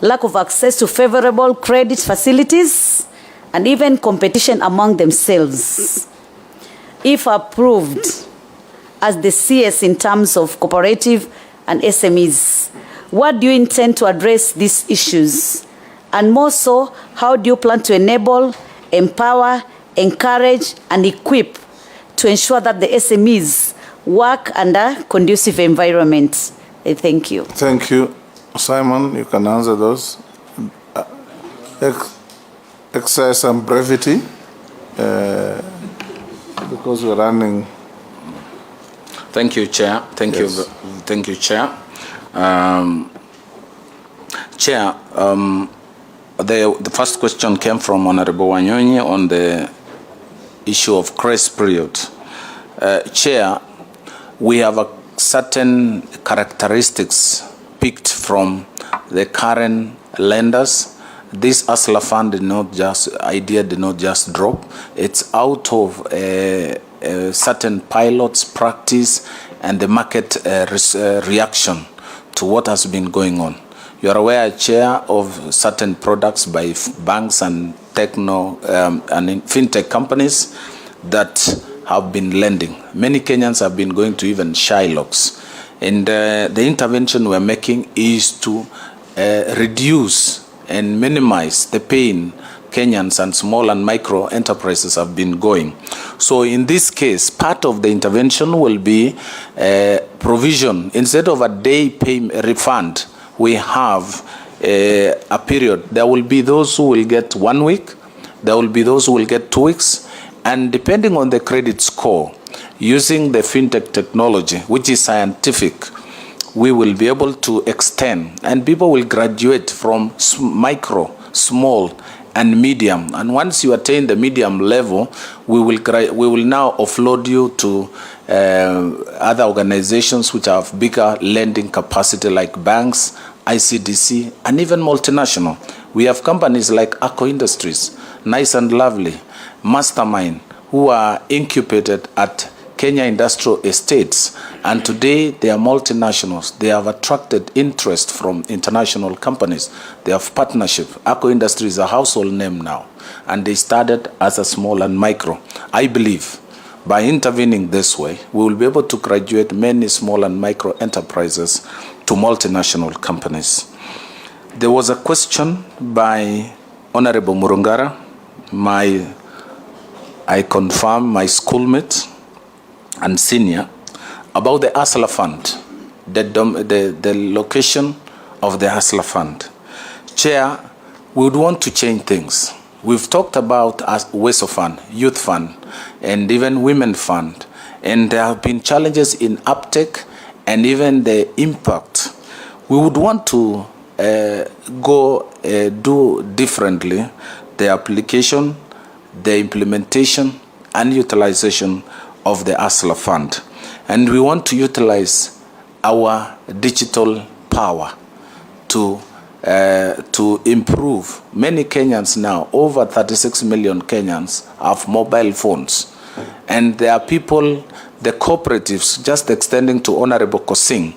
lack of access to favorable credit facilities, and even competition among themselves. If approved as the CS in terms of cooperative and SMEs, what do you intend to address these issues? And more so, how do you plan to enable, empower, encourage, and equip to ensure that the SMEs work under conducive environment? Thank you. Thank you. Simon, you can answer those. Exercise some brevity because we're running. Thank you, Chair. Thank you, Chair. Chair, the first question came from Honorable Wanyonyi on the issue of grace period. Chair, we have a certain characteristics picked from the current lenders. This ASLA fund did not just drop. It's out of a certain pilots practice and the market reaction to what has been going on. You are aware, Chair, of certain products by banks and techno and fintech companies that have been lending. Many Kenyans have been going to even Shylocks. And the intervention we're making is to reduce and minimize the pain Kenyans and small and micro enterprises have been going. So in this case, part of the intervention will be provision. Instead of a day refund, we have a period. There will be those who will get 1 week. There will be those who will get 2 weeks. And depending on the credit score, using the fintech technology, which is scientific, we will be able to extend, and people will graduate from micro, small, and medium. And once you attain the medium level, we will now offload you to other organizations which have bigger lending capacity, like banks, ICDC, and even multinational. We have companies like Ako Industries, Nice and Lovely, Mastermind, who are incubated at Kenya Industrial Estates, and today they are multinationals. They have attracted interest from international companies. They have partnership. Ako Industry is a household name now, and they started as a small and micro. I believe by intervening this way, we will be able to graduate many small and micro enterprises to multinational companies. There was a question by Honorable Murungara, I confirm my schoolmate and senior, about the Hustler Fund, the location of the Hustler Fund. Chair, we would want to change things. We've talked about WESO Fund, Youth Fund, and even Women Fund, and there have been challenges in uptake and even the impact. We would want to do differently the application, the implementation, and utilization of the Hustler Fund. And we want to utilize our digital power to improve. Many Kenyans now, over 36 million Kenyans, have mobile phones. And there are people, the cooperatives, just extending to Honorable Kosing,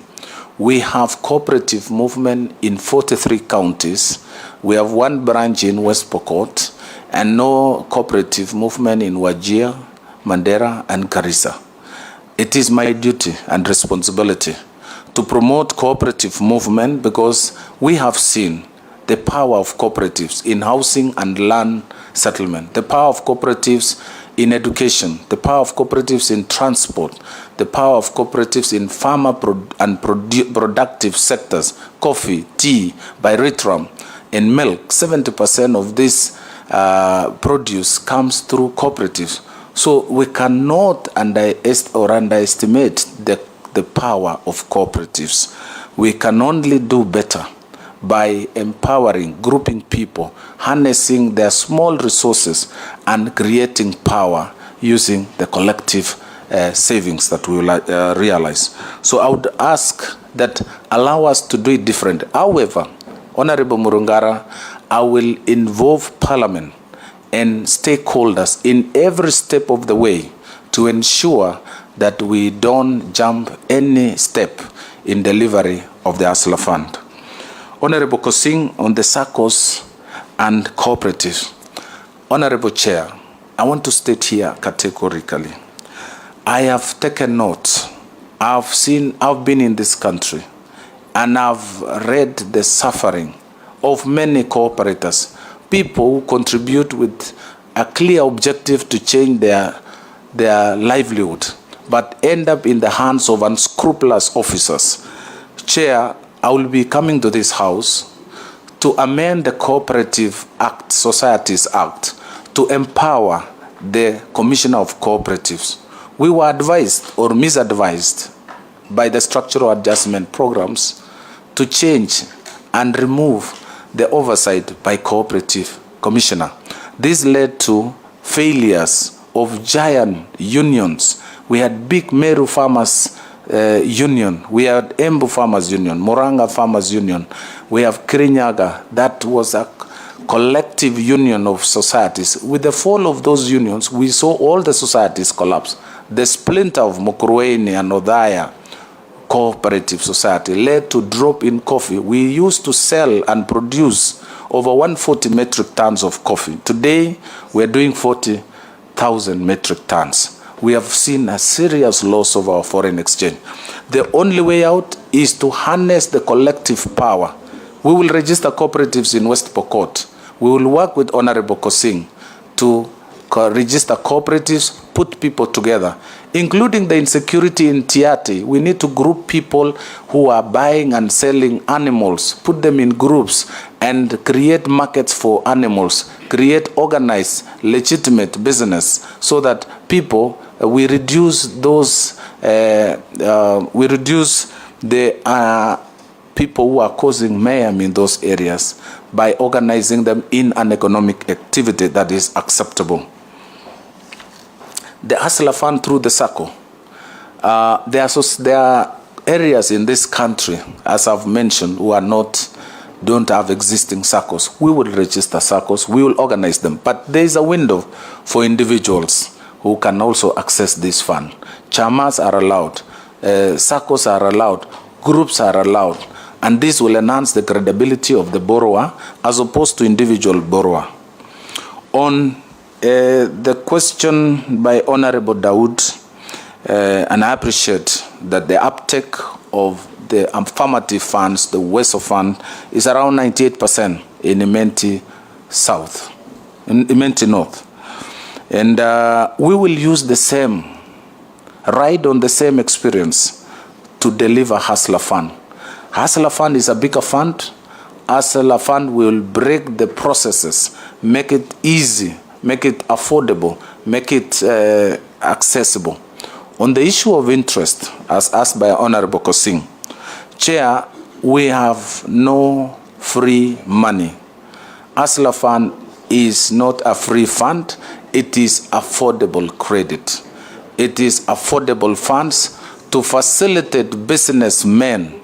we have cooperative movement in 43 counties. We have one branch in West Pokot, and no cooperative movement in Wajir, Mandera, and Garissa. It is my duty and responsibility to promote cooperative movement, because we have seen the power of cooperatives in housing and land settlement, the power of cooperatives in education, the power of cooperatives in transport, the power of cooperatives in farmer and productive sectors, coffee, tea, bioritram, and milk. 70% of this produce comes through cooperatives. So we cannot underestimate the power of cooperatives. We can only do better by empowering, grouping people, harnessing their small resources, and creating power using the collective savings that we will realize. So I would ask that allow us to do it different. However, Honorable Murungara, I will involve Parliament and stakeholders in every step of the way to ensure that we don't jump any step in delivery of the Hustler Fund. Honorable Kosing, on the SACCOs and cooperatives. Honorable Chair, I want to state here categorically, I have taken note. I've been in this country, and I've read the suffering of many cooperators, people who contribute with a clear objective to change their livelihood, but end up in the hands of unscrupulous officers. Chair, I will be coming to this House to amend the Cooperative Act, Societies Act, to empower the Commissioner of Cooperatives. We were advised or misadvised by the structural adjustment programs to change and remove the oversight by Cooperative Commissioner. This led to failures of giant unions. We had big Meru Farmers Union, we had Embu Farmers Union, Moranga Farmers Union, we have Kirinyaga. That was a collective union of societies. With the fall of those unions, we saw all the societies collapse. The splinter of Mukurweini and Odhaya Cooperative Society led to drop in coffee. We used to sell and produce over 140 metric tons of coffee. Today, we're doing 40,000 metric tons. We have seen a serious loss of our foreign exchange. The only way out is to harness the collective power. We will register cooperatives in West Pokot. We will work with Honorable Kosing to register cooperatives, put people together, including the insecurity in Tiati. We need to group people who are buying and selling animals, put them in groups, and create markets for animals, create organized, legitimate business, so that people, we reduce those, we reduce the people who are causing mayhem in those areas by organizing them in an economic activity that is acceptable. The Hustler Fund through the SACCO. There are areas in this country, as I've mentioned, who don't have existing SACCOs. We will register SACCOs, we will organize them. But there is a window for individuals who can also access this fund. Chamas are allowed, SACCOs are allowed, groups are allowed, and this will enhance the credibility of the borrower as opposed to individual borrower. On the question by Honorable Dawood, and I appreciate that the uptake of the affirmative funds, the WESO fund, is around 98% in Imenti South, in Imenti North. And we will use the same, ride on the same experience to deliver Hustler Fund. Hustler Fund is a bigger fund. Hustler Fund will break the processes, make it easy, make it affordable, make it accessible. On the issue of interest, as asked by Honorable Kosing, Chair, we have no free money. Hustler Fund is not a free fund. It is affordable credit. It is affordable funds to facilitate businessmen,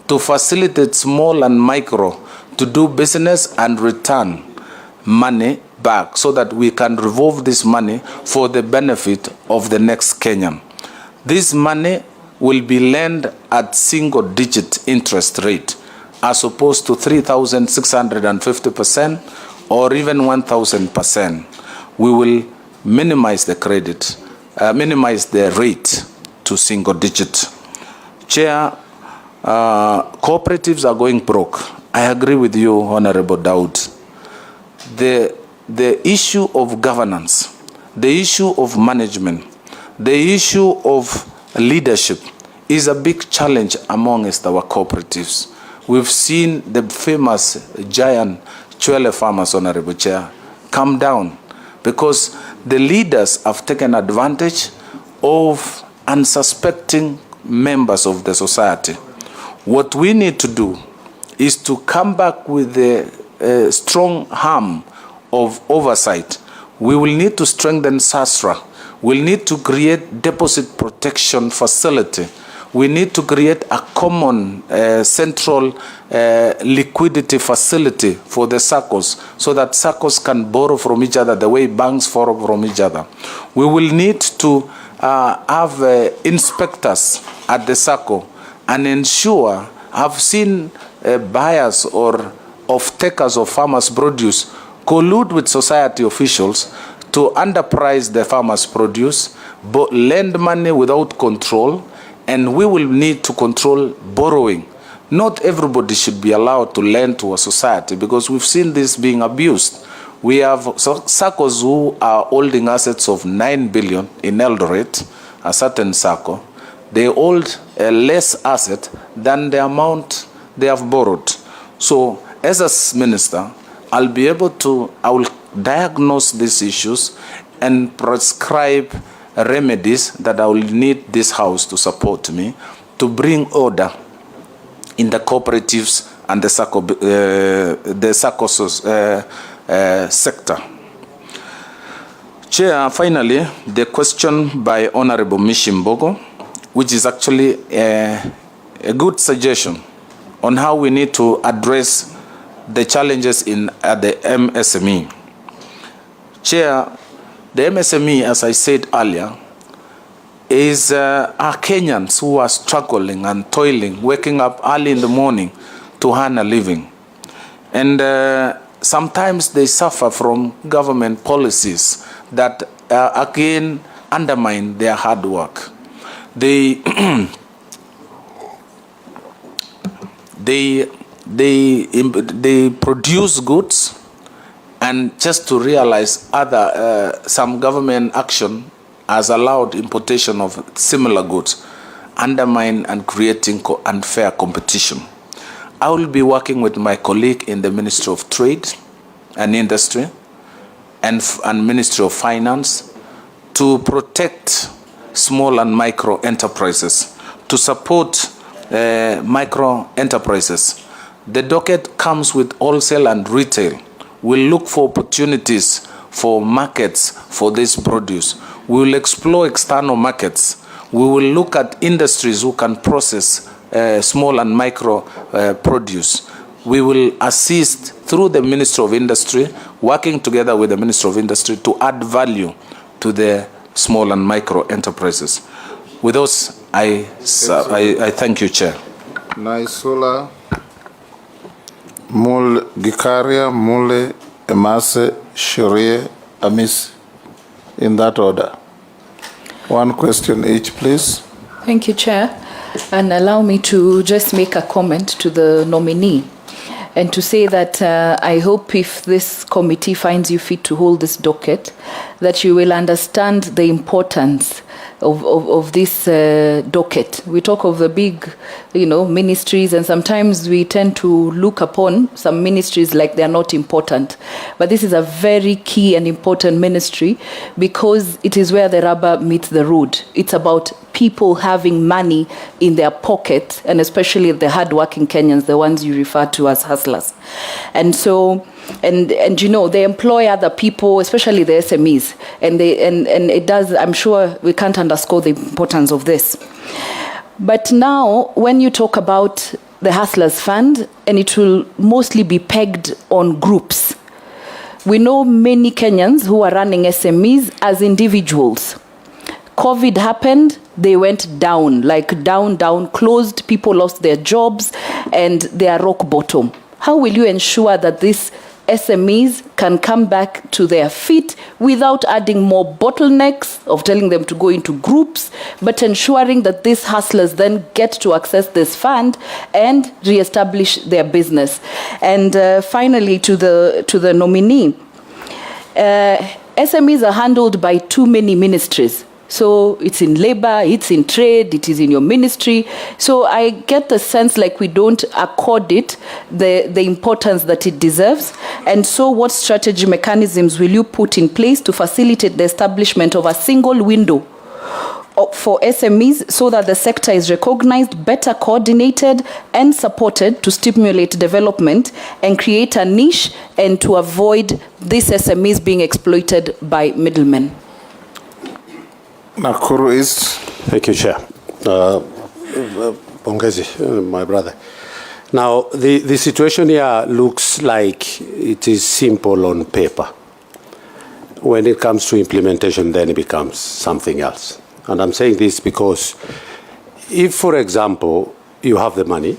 to facilitate small and micro to do business and return money back so that we can revolve this money for the benefit of the next Kenyan. This money will be lent at single-digit interest rate as opposed to 3,650% or even 1,000%. We will minimize the credit, minimize the rate to single-digit. Chair, cooperatives are going broke. I agree with you, Honorable Dawood. The issue of governance, the issue of management, the issue of leadership is a big challenge amongst our cooperatives. We've seen the famous giant Chwele farmers, Honorable Chair, come down because the leaders have taken advantage of unsuspecting members of the society. What we need to do is to come back with a strong arm of oversight. We will need to strengthen SASRA. We'll need to create deposit protection facility. We need to create a common central liquidity facility for the SACCOs so that SACCOs can borrow from each other the way banks borrow from each other. We will need to have inspectors at the SACCO and ensure, I've seen buyers or off-takers of farmers' produce collude with society officials to underprice the farmers' produce, but lend money without control, and we will need to control borrowing. Not everybody should be allowed to lend to a society because we've seen this being abused. We have SACCOs who are holding assets of 9 billion in Eldoret, a certain SACCO. They hold a less asset than the amount they have borrowed. So as a minister, I will diagnose these issues and prescribe remedies that I will need this House to support me to bring order in the cooperatives and the SACCO sector. Chair, finally, the question by Honorable Mishimbogo, which is actually a good suggestion on how we need to address the challenges at the MSME. Chair, the MSME, as I said earlier, is our Kenyans who are struggling and toiling, waking up early in the morning to earn a living. And sometimes they suffer from government policies that again undermine their hard work. They produce goods, and just to realize some government action has allowed importation of similar goods, undermine and creating unfair competition. I will be working with my colleague in the Ministry of Trade and Industry and Ministry of Finance to protect small and micro enterprises, to support micro enterprises. The docket comes with wholesale and retail. We'll look for opportunities for markets for this produce. We will explore external markets. We will look at industries who can process small and micro produce. We will assist through the Ministry of Industry, working together with the Ministry of Industry to add value to the small and micro enterprises. With those, I thank you, Chair. Naisula, Mule Gikaria, Mule Emase, Sharia, Amis, in that order. One question each, please. Thank you, Chair. And allow me to just make a comment to the nominee and to say that I hope if this committee finds you fit to hold this docket, that you will understand the importance of this docket. We talk of the big, ministries, and sometimes we tend to look upon some ministries like they're not important. But this is a very key and important ministry because it is where the rubber meets the road. It's about people having money in their pocket, and especially the hardworking Kenyans, the ones you refer to as hustlers. And so, and they employ other people, especially the SMEs, and it does. I'm sure we can't underscore the importance of this. But now, when you talk about the Hustlers Fund, and it will mostly be pegged on groups. We know many Kenyans who are running SMEs as individuals. COVID happened, they went down, down, closed, people lost their jobs, and they are rock bottom. How will you ensure that these SMEs can come back to their feet without adding more bottlenecks of telling them to go into groups, but ensuring that these hustlers then get to access this fund and reestablish their business? And finally, to the nominee, SMEs are handled by too many ministries. So it's in labor, it's in trade, it is in your ministry. So I get the sense like we don't accord it the importance that it deserves. And so what strategy mechanisms will you put in place to facilitate the establishment of a single window for SMEs so that the sector is recognized, better coordinated and supported to stimulate development and create a niche and to avoid these SMEs being exploited by middlemen? Nakuru East. Thank you, Chair. Pongezi, my brother. Now, the situation here looks like it is simple on paper. When it comes to implementation, then it becomes something else. And I'm saying this because if, for example, you have the money,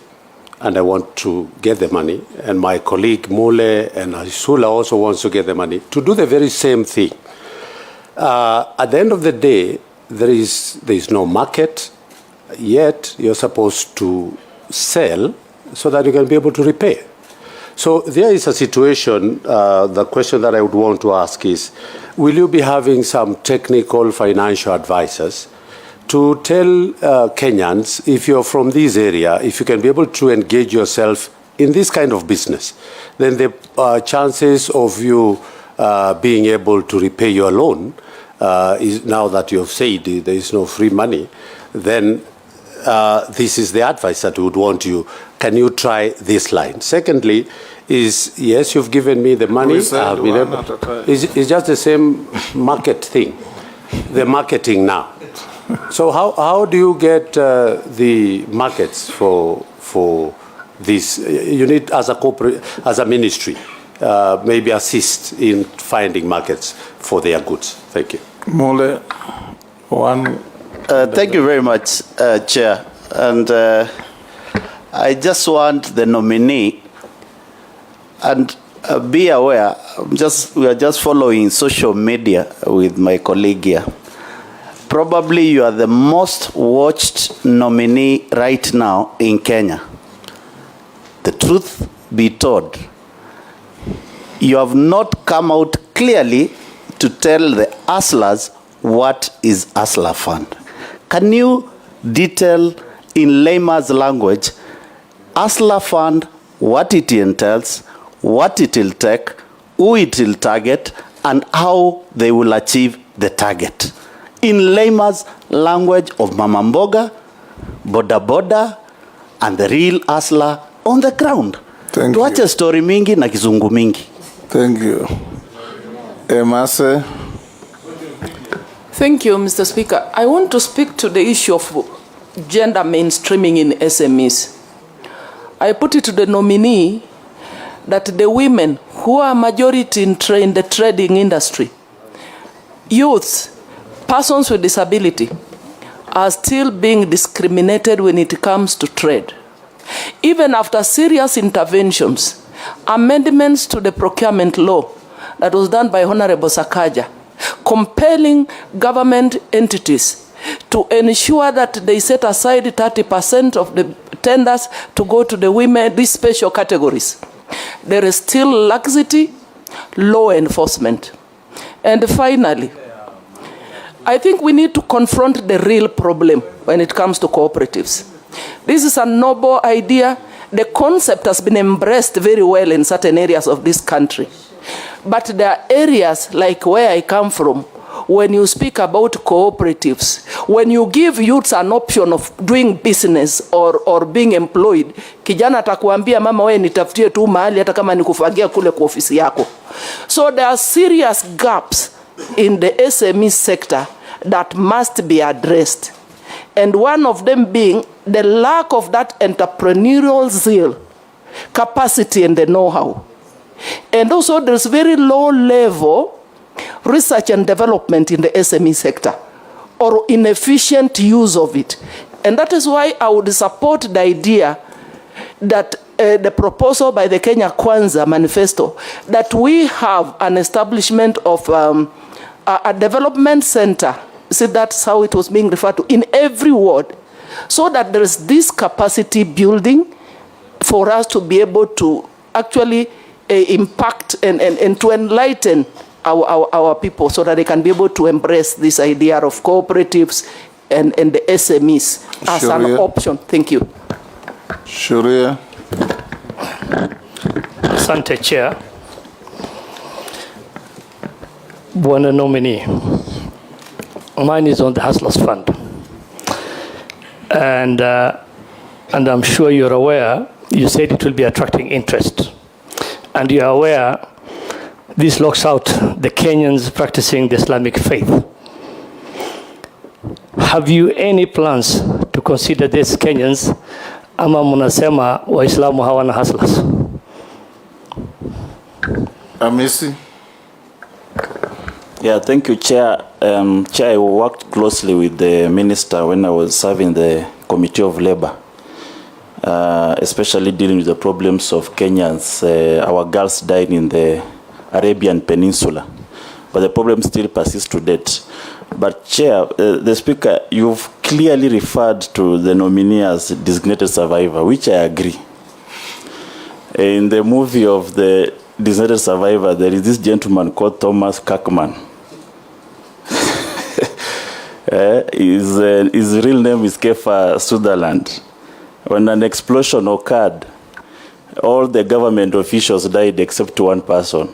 and I want to get the money, and my colleague Mule and Isula also wants to get the money, to do the very same thing. At the end of the day, there is no market, yet you're supposed to sell so that you can be able to repay. So there is a situation, the question that I would want to ask is, will you be having some technical financial advisors to tell Kenyans, if you're from this area, if you can be able to engage yourself in this kind of business, then the chances of you being able to repay your loan is, now that you've said there is no free money, then this is the advice that we would want you. Can you try this line? Secondly, is yes, you've given me the money. It's just the same market thing, the marketing now. So how do you get the markets for this? You need, as a ministry, maybe assist in finding markets for their goods. Thank you. Mole, one. Thank you very much, Chair. And I just want the nominee, and be aware, we are just following social media with my colleague here. Probably you are the most watched nominee right now in Kenya. The truth be told, you have not come out clearly to tell the hustlers what is Hustler Fund. Can you detail in layman's language Hustler Fund, what it entails, what it will take, who it will target, and how they will achieve the target? In layman's language of Mama Mboga, Boda Boda, and the real hustler on the ground. Thank you. Tuache story mingi na kizungu mingi. Thank you. Emase. Thank you, Mr. Speaker. I want to speak to the issue of gender mainstreaming in SMEs. I put it to the nominee that the women who are majority in the trading industry, youths, persons with disability are still being discriminated when it comes to trade. Even after serious interventions, amendments to the procurement law that was done by Honorable Sakaja, compelling government entities to ensure that they set aside 30% of the tenders to go to the women, these special categories. There is still laxity, law enforcement. And finally, I think we need to confront the real problem when it comes to cooperatives. This is a noble idea. The concept has been embraced very well in certain areas of this country. But there are areas like where I come from, when you speak about cooperatives, when you give youths an option of doing business or being employed, kijana atakuambia mama wewe nitafutie tu mahali hata kama nikufagia kule kwa ofisi yako. So there are serious gaps in the SME sector that must be addressed. And one of them being the lack of that entrepreneurial zeal, capacity, and the know-how. And also there's very low level research and development in the SME sector, or inefficient use of it. And that is why I would support the idea that the proposal by the Kenya Kwanza manifesto, that we have an establishment of a development center. See, that's how it was being referred to, in every ward, so that there is this capacity building for us to be able to actually impact and to enlighten our people, so that they can be able to embrace this idea of cooperatives and the SMEs as an option. Thank you. Sharia. Asante Chair. Bwana nominee, mine is on the Hustlers Fund. And I'm sure you're aware, you said it will be attracting interest. And you're aware this locks out the Kenyans practicing the Islamic faith. Have you any plans to consider these Kenyans, ama munasema Waislamu hawana hustlers? Amisi. Yeah, thank you, Chair. Chair, I worked closely with the Minister when I was serving the Committee of Labour, especially dealing with the problems of Kenyans. Our girls died in the Arabian Peninsula, but the problem still persists to date. But Chair, the Speaker, you've clearly referred to the nominee as designated survivor, which I agree. In the movie of the designated survivor, there is this gentleman called Thomas Kirkman. His real name is Kefa Sutherland. When an explosion occurred, all the government officials died except one person.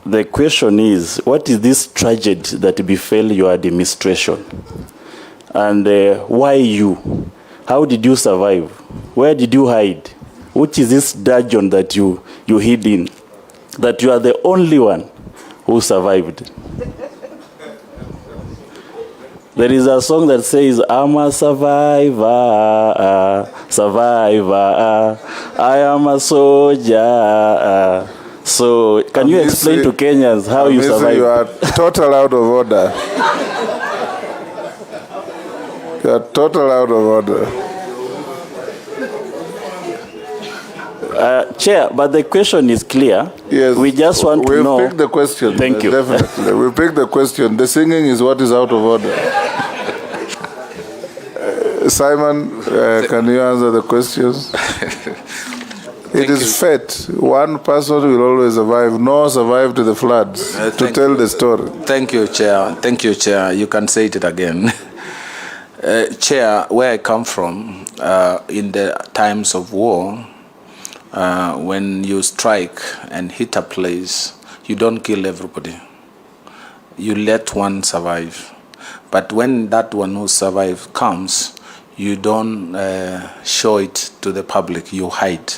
The question is, what is this tragedy that befell your administration? And why you? How did you survive? Where did you hide? Which is this dungeon that you hid in? That you are the only one who survived. There is a song that says, I'm a survivor, survivor, I am a soldier. So, can you explain to Kenyans how you survive? You are total out of order. You are total out of order. Chair, but the question is clear. Yes. We just want to know. We'll pick the question. Thank you. Definitely. We'll pick the question. The singing is what is out of order. Simon, can you answer the questions? It is fate. One person will always survive. No survive to the floods to tell the story. Thank you, Chair. Thank you, Chair. You can say it again. Chair, where I come from, in the times of war, when you strike and hit a place, you don't kill everybody. You let one survive. But when that one who survived comes, you don't show it to the public, you hide.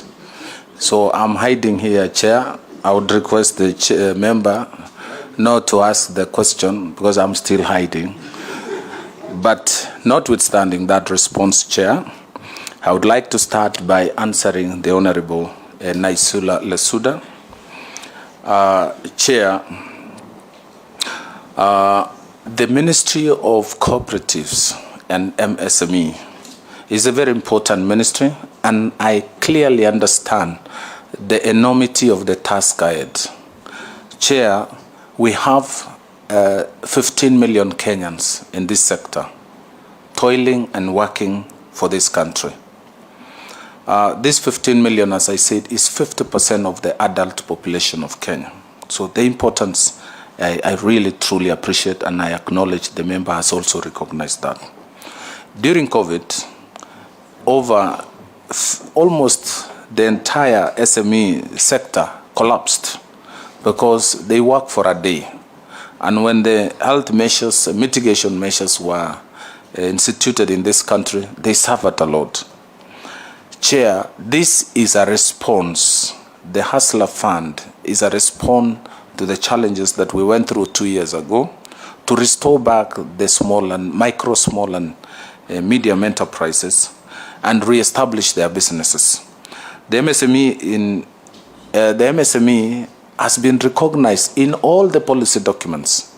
So I'm hiding here, Chair. I would request the member not to ask the question because I'm still hiding. But notwithstanding that response, Chair, I would like to start by answering the Honorable Naisula Lesuda. Chair, The Ministry of Cooperatives and MSME is a very important ministry, and I clearly understand the enormity of the task ahead. Chair, we have 15 million Kenyans in this sector, toiling and working for this country. This 15 million, as I said, is 50% of the adult population of Kenya. So the importance, I really truly appreciate, and I acknowledge the member has also recognized that. During COVID, almost the entire SME sector collapsed because they work for a day. And when the health measures, mitigation measures were instituted in this country, they suffered a lot. Chair, this is a response. The Hustler Fund is a response to the challenges that we went through 2 years ago to restore back the small and medium enterprises and reestablish their businesses. The MSME has been recognized in all the policy documents.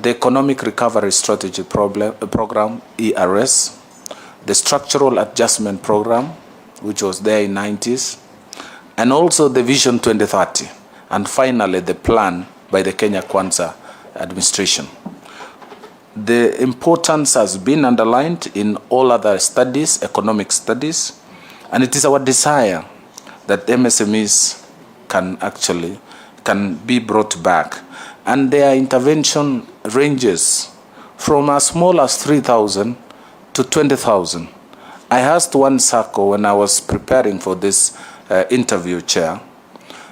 The Economic Recovery Strategy Program, ERS, the Structural Adjustment Program, which was there in the 90s, and also the Vision 2030, and finally the plan by the Kenya Kwanza administration. The importance has been underlined in all other studies, economic studies, and it is our desire that MSMEs can be brought back. And their intervention ranges from as small as 3,000 to 20,000. I asked one circle when I was preparing for this interview, Chair,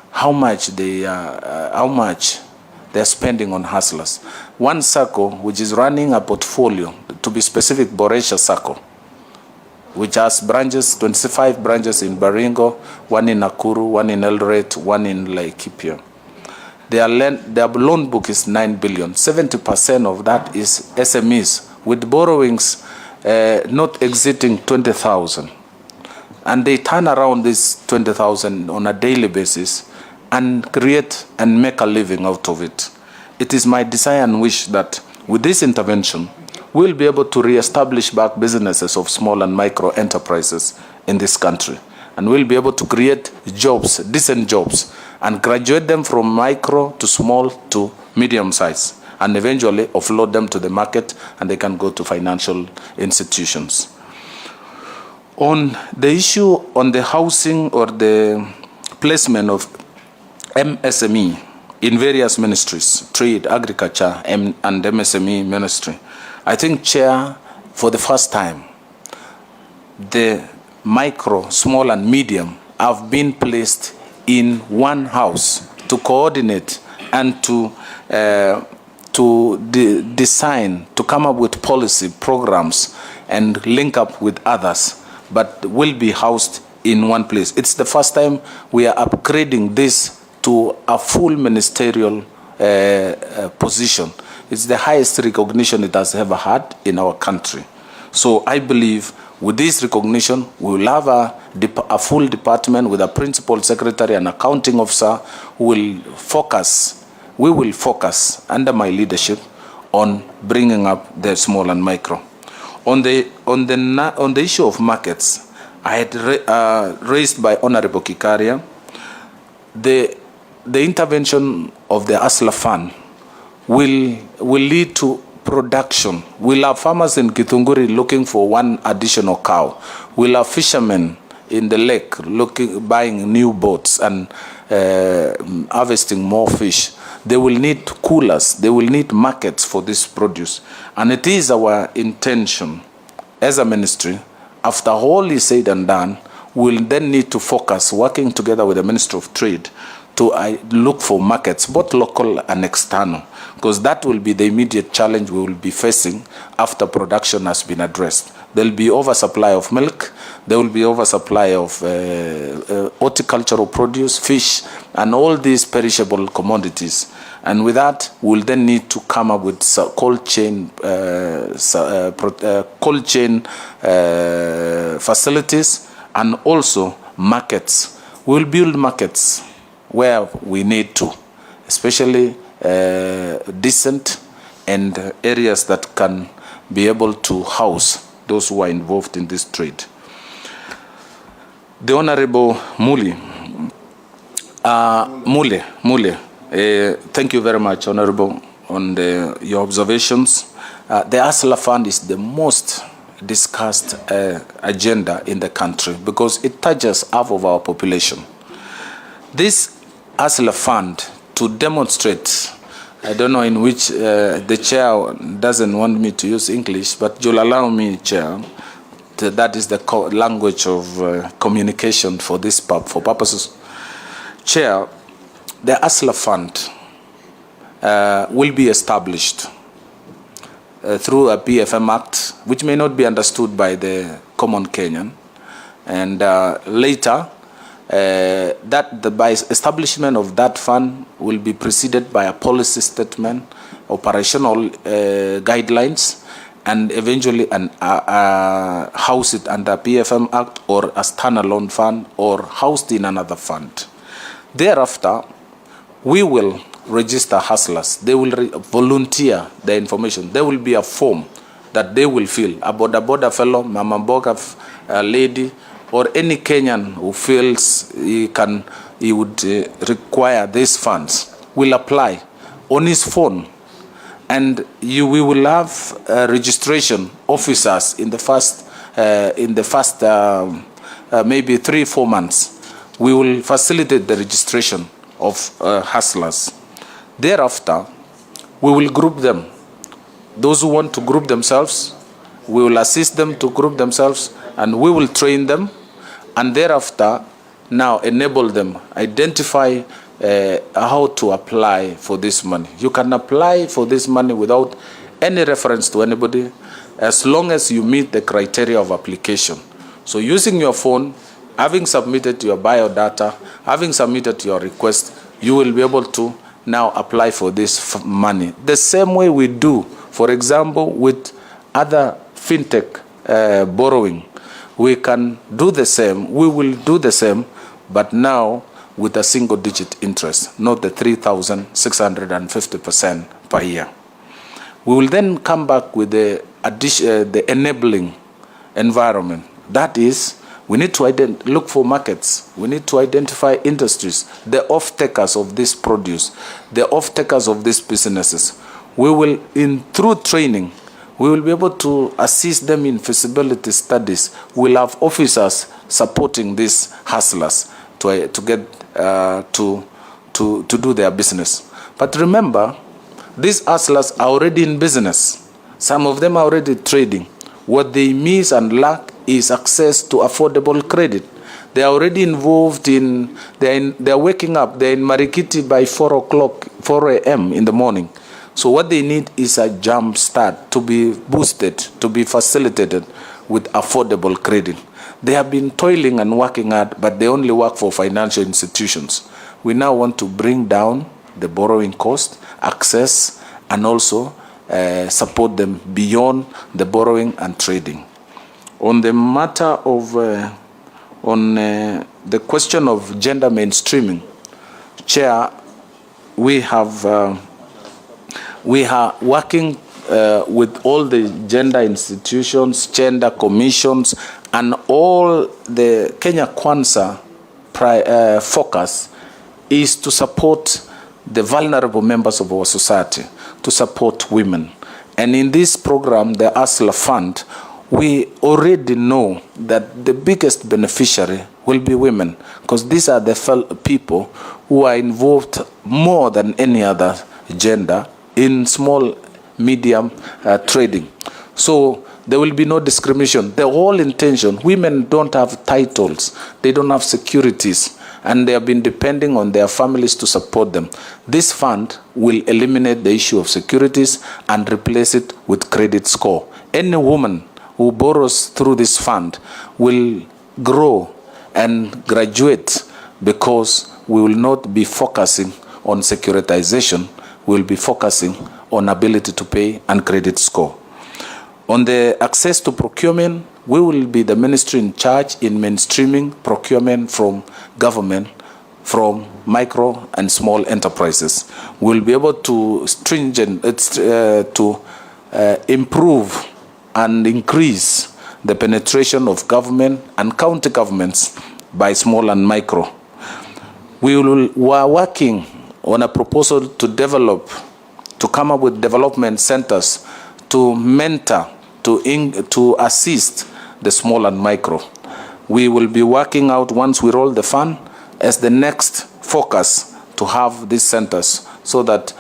how much they're spending on hustlers. One circle, which is running a portfolio, to be specific, Boresha Circle, which has branches, 25 branches in Baringo, one in Nakuru, one in Eldoret, one in Laikipia. Their loan book is 9 billion. 70% of that is SMEs, with borrowings not exceeding 20,000. And they turn around this 20,000 on a daily basis and create and make a living out of it. It is my desire and wish that with this intervention, we'll be able to reestablish back businesses of small and micro enterprises in this country. And we'll be able to create jobs, decent jobs, and graduate them from micro to small to medium size, and eventually offload them to the market, and they can go to financial institutions. On the issue on the housing or the placement of MSME in various ministries, trade, agriculture, and MSME ministry, I think, Chair, for the first time, the micro, small, and medium have been placed in one house to coordinate and to design, to come up with policy programs and link up with others, but will be housed in one place. It's the first time we are upgrading this to a full ministerial position. It's the highest recognition it has ever had in our country. So I believe with this recognition, we will have a full department with a principal secretary and accounting officer who will focus, we will focus under my leadership on bringing up the small and micro. On the issue of markets, I had raised by Honorable Kikaria, the intervention of the Hustler Fund will lead to production. We'll have farmers in Githunguri looking for one additional cow. We'll have fishermen in the lake buying new boats and harvesting more fish. They will need coolers. They will need markets for this produce. And it is our intention as a ministry, after all is said and done, we'll then need to focus, working together with the Ministry of Trade, to look for markets, both local and external, because that will be the immediate challenge we will be facing after production has been addressed. There will be oversupply of milk, there will be oversupply of horticultural produce, fish, and all these perishable commodities. And with that, we'll then need to come up with cold chain facilities and also markets. We'll build markets where we need to, especially decent and areas that can be able to house those who are involved in this trade. The Honorable Mule, thank you very much, Honorable, on your observations. The Hustler Fund is the most discussed agenda in the country because it touches half of our population. This Hustler Fund, to demonstrate, I don't know in which the chair doesn't want me to use English, but you'll allow me, Chair, that is the language of communication for this for purposes. Chair, the Hustler Fund will be established through a PFM Act, which may not be understood by the common Kenyan, and later by establishment of that fund will be preceded by a policy statement, operational guidelines, and eventually house it under PFM Act or a standalone fund or housed in another fund. Thereafter, we will register hustlers. They will volunteer the information. There will be a form that they will fill. A boda fellow, mama mboga lady, or any Kenyan who feels he would require these funds will apply on his phone, and we will have registration officers in the first maybe 3-4 months. We will facilitate the registration of hustlers. Thereafter, we will group them. Those who want to group themselves, we will assist them to group themselves, and we will train them, and thereafter now enable them, identify how to apply for this money. You can apply for this money without any reference to anybody, as long as you meet the criteria of application. So using your phone, having submitted your biodata, having submitted your request, you will be able to now apply for this money. The same way we do, for example, with other fintech borrowing. We can do the same, we will do the same, but now with a single-digit interest, not the 3,650% per year. We will then come back with the enabling environment. That is, we need to look for markets. We need to identify industries, the off-takers of this produce, the off-takers of these businesses. We will, through training, we will be able to assist them in feasibility studies. We'll have officers supporting these hustlers to get to do their business. But remember, these hustlers are already in business. Some of them are already trading. What they miss and lack is access to affordable credit. They are already involved they're waking up, they're in Marikiti by 4 a.m. in the morning. So what they need is a jump start to be boosted, to be facilitated with affordable credit. They have been toiling and working hard, but they only work for financial institutions. We now want to bring down the borrowing cost, access, and also support them beyond the borrowing and trading. On the matter of, the question of gender mainstreaming, Chair, we are working with all the gender institutions, gender commissions, and all the Kenya Kwanza focus is to support the vulnerable members of our society, to support women. And in this program, the Hustler Fund, we already know that the biggest beneficiary will be women, because these are the people who are involved more than any other gender in small, medium trading. So there will be no discrimination. The whole intention, women don't have titles, they don't have securities, and they have been depending on their families to support them. This fund will eliminate the issue of securities and replace it with credit score. Any woman who borrows through this fund will grow and graduate, because we will not be focusing on securitization, we will be focusing on ability to pay and credit score. On the access to procurement, we will be the ministry in charge in mainstreaming procurement from government from micro and small enterprises. We'll be able to improve and increase the penetration of government and county governments by small and micro. We are working on a proposal to come up with development centers to mentor, to assist the small and micro. We will be working out, once we roll the fund, as the next focus to have these centers so that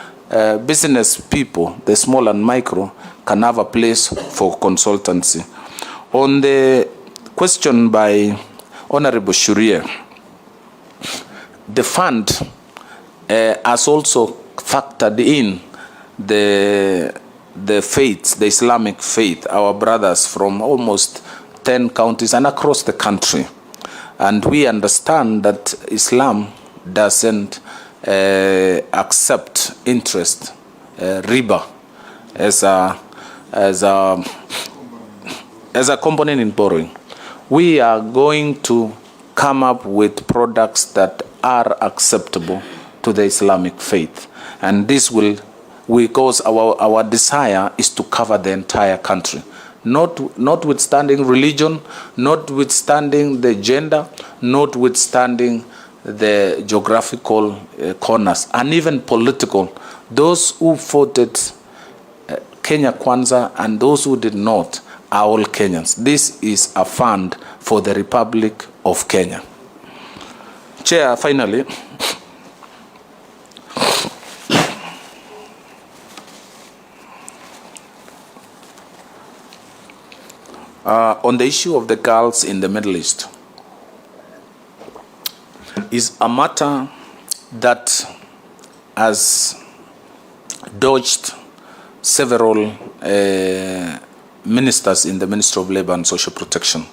business people, the small and micro, can have a place for consultancy. On the question by Honorable Shuria, the fund has also factored in the faith, the Islamic faith, our brothers from almost 10 counties and across the country. And we understand that Islam doesn't accept interest, riba, as a component in borrowing. We are going to come up with products that are acceptable to the Islamic faith. And this will, because our desire is to cover the entire country. Notwithstanding religion, notwithstanding the gender, notwithstanding the geographical corners, and even political. Those who voted Kenya Kwanza and those who did not are all Kenyans. This is a fund for the Republic of Kenya. Chair, finally, on the issue of the girls in the Middle East, is a matter that has dodged several ministers in the Ministry of Labor and Social Protection.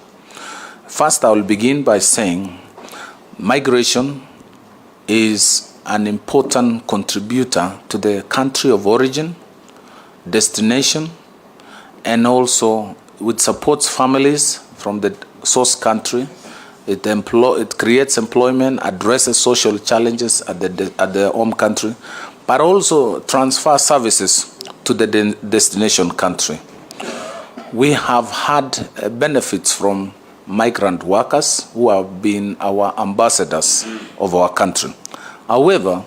First, I will begin by saying migration is an important contributor to the country of origin, destination, and also it supports families from the source country. It creates employment, addresses social challenges at the home country, but also transfers services to the destination country. We have had benefits from migrant workers who have been our ambassadors of our country. However,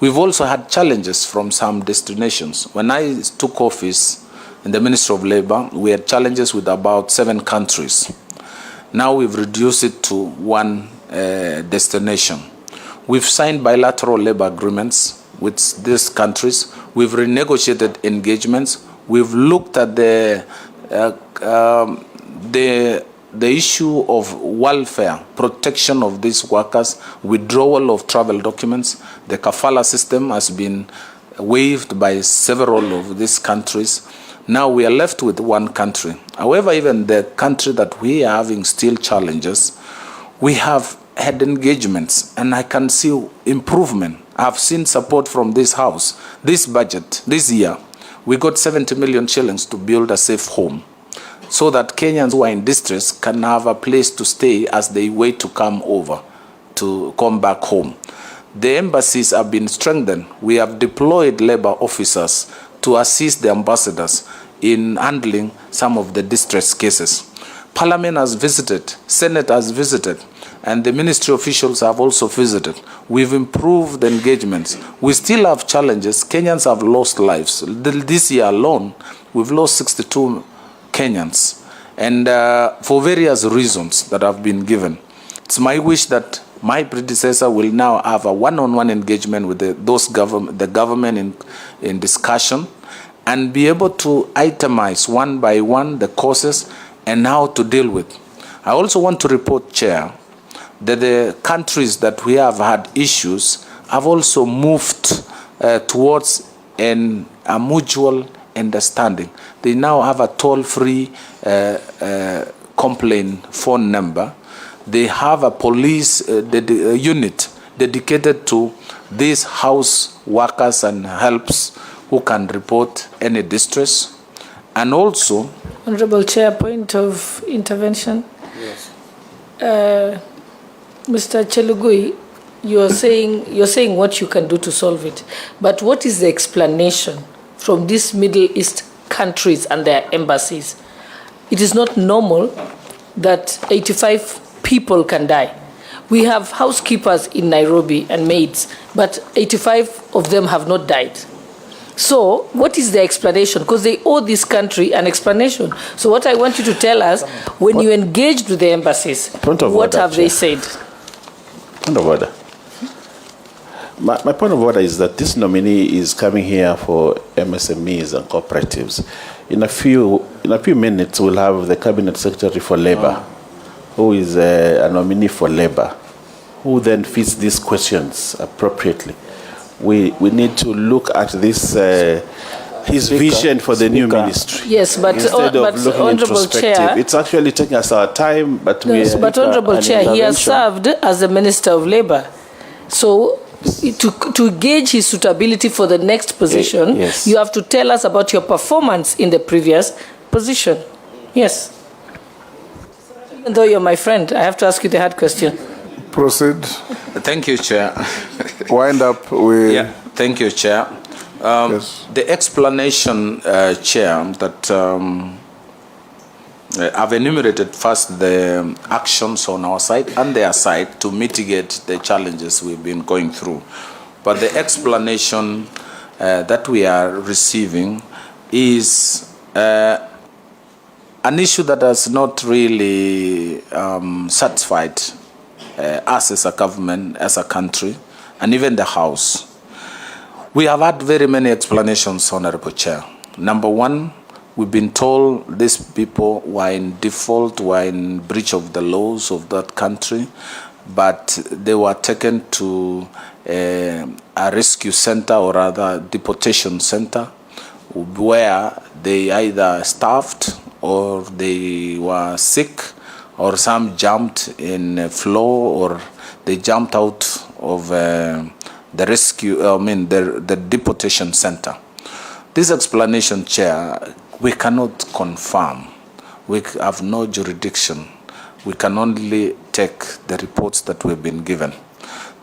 we've also had challenges from some destinations. When I took office in the Ministry of Labor, we had challenges with about 7 countries. Now we've reduced it to 1 destination. We've signed bilateral labor agreements with these countries. We've renegotiated engagements. We've looked at the issue of welfare, protection of these workers, withdrawal of travel documents. The kafala system has been waived by several of these countries. Now we are left with 1 country. However, even the country that we are having still challenges, we have had engagements and I can see improvement. I've seen support from this house. This budget, this year, we got 70 million shillings to build a safe home so that Kenyans who are in distress can have a place to stay as they wait to come back home. The embassies have been strengthened. We have deployed labor officers to assist the ambassadors in handling some of the distress cases. Parliament has visited, Senate has visited, and the ministry officials have also visited. We've improved the engagements. We still have challenges. Kenyans have lost lives. This year alone, we've lost 62 Kenyans, and for various reasons that have been given. It's my wish that my predecessor will now have a one-on-one engagement with the government in discussion and be able to itemize one by one the causes and how to deal with. I also want to report, Chair, that the countries that we have had issues have also moved towards a mutual understanding. They now have a toll-free complaint phone number. They have a police unit dedicated to these house workers and helps who can report any distress. And also... Honorable Chair, point of intervention. Yes. Mr. Chelugui, you're saying what you can do to solve it, but what is the explanation from these Middle East countries and their embassies? It is not normal that 85 people can die. We have housekeepers in Nairobi and maids, but 85 of them have not died. So what is the explanation? Because they owe this country an explanation. So what I want you to tell us, when you engaged with the embassies, what have they said? Point of order. My point of order is that this nominee is coming here for MSMEs and cooperatives. In a few minutes, we'll have the Cabinet Secretary for Labor, who is a nominee for Labor, who then fits these questions appropriately. We need to look at this, his vision for the new ministry. Yes, but instead of looking Honorable Chair, it's actually taking us our time. But yes, but Honorable Chair, he has served as the Minister of Labor, so to gauge his suitability for the next position, yes, you have to tell us about your performance in the previous position. Yes. Even though you're my friend, I have to ask you the hard question. Proceed. Thank you, Chair. Wind up with... Yeah, thank you, Chair. Yes. The explanation, Chair, that I've enumerated first the actions on our side and their side to mitigate the challenges we've been going through. But the explanation that we are receiving is an issue that has not really satisfied us as a government, as a country, and even the House. We have had very many explanations, Honorable Chair. Number one, we've been told these people were in default, were in breach of the laws of that country, but they were taken to a rescue center or rather deportation center where they either starved or they were sick or some jumped in a floor or they jumped out of the deportation center. This explanation, Chair, we cannot confirm. We have no jurisdiction. We can only take the reports that we've been given.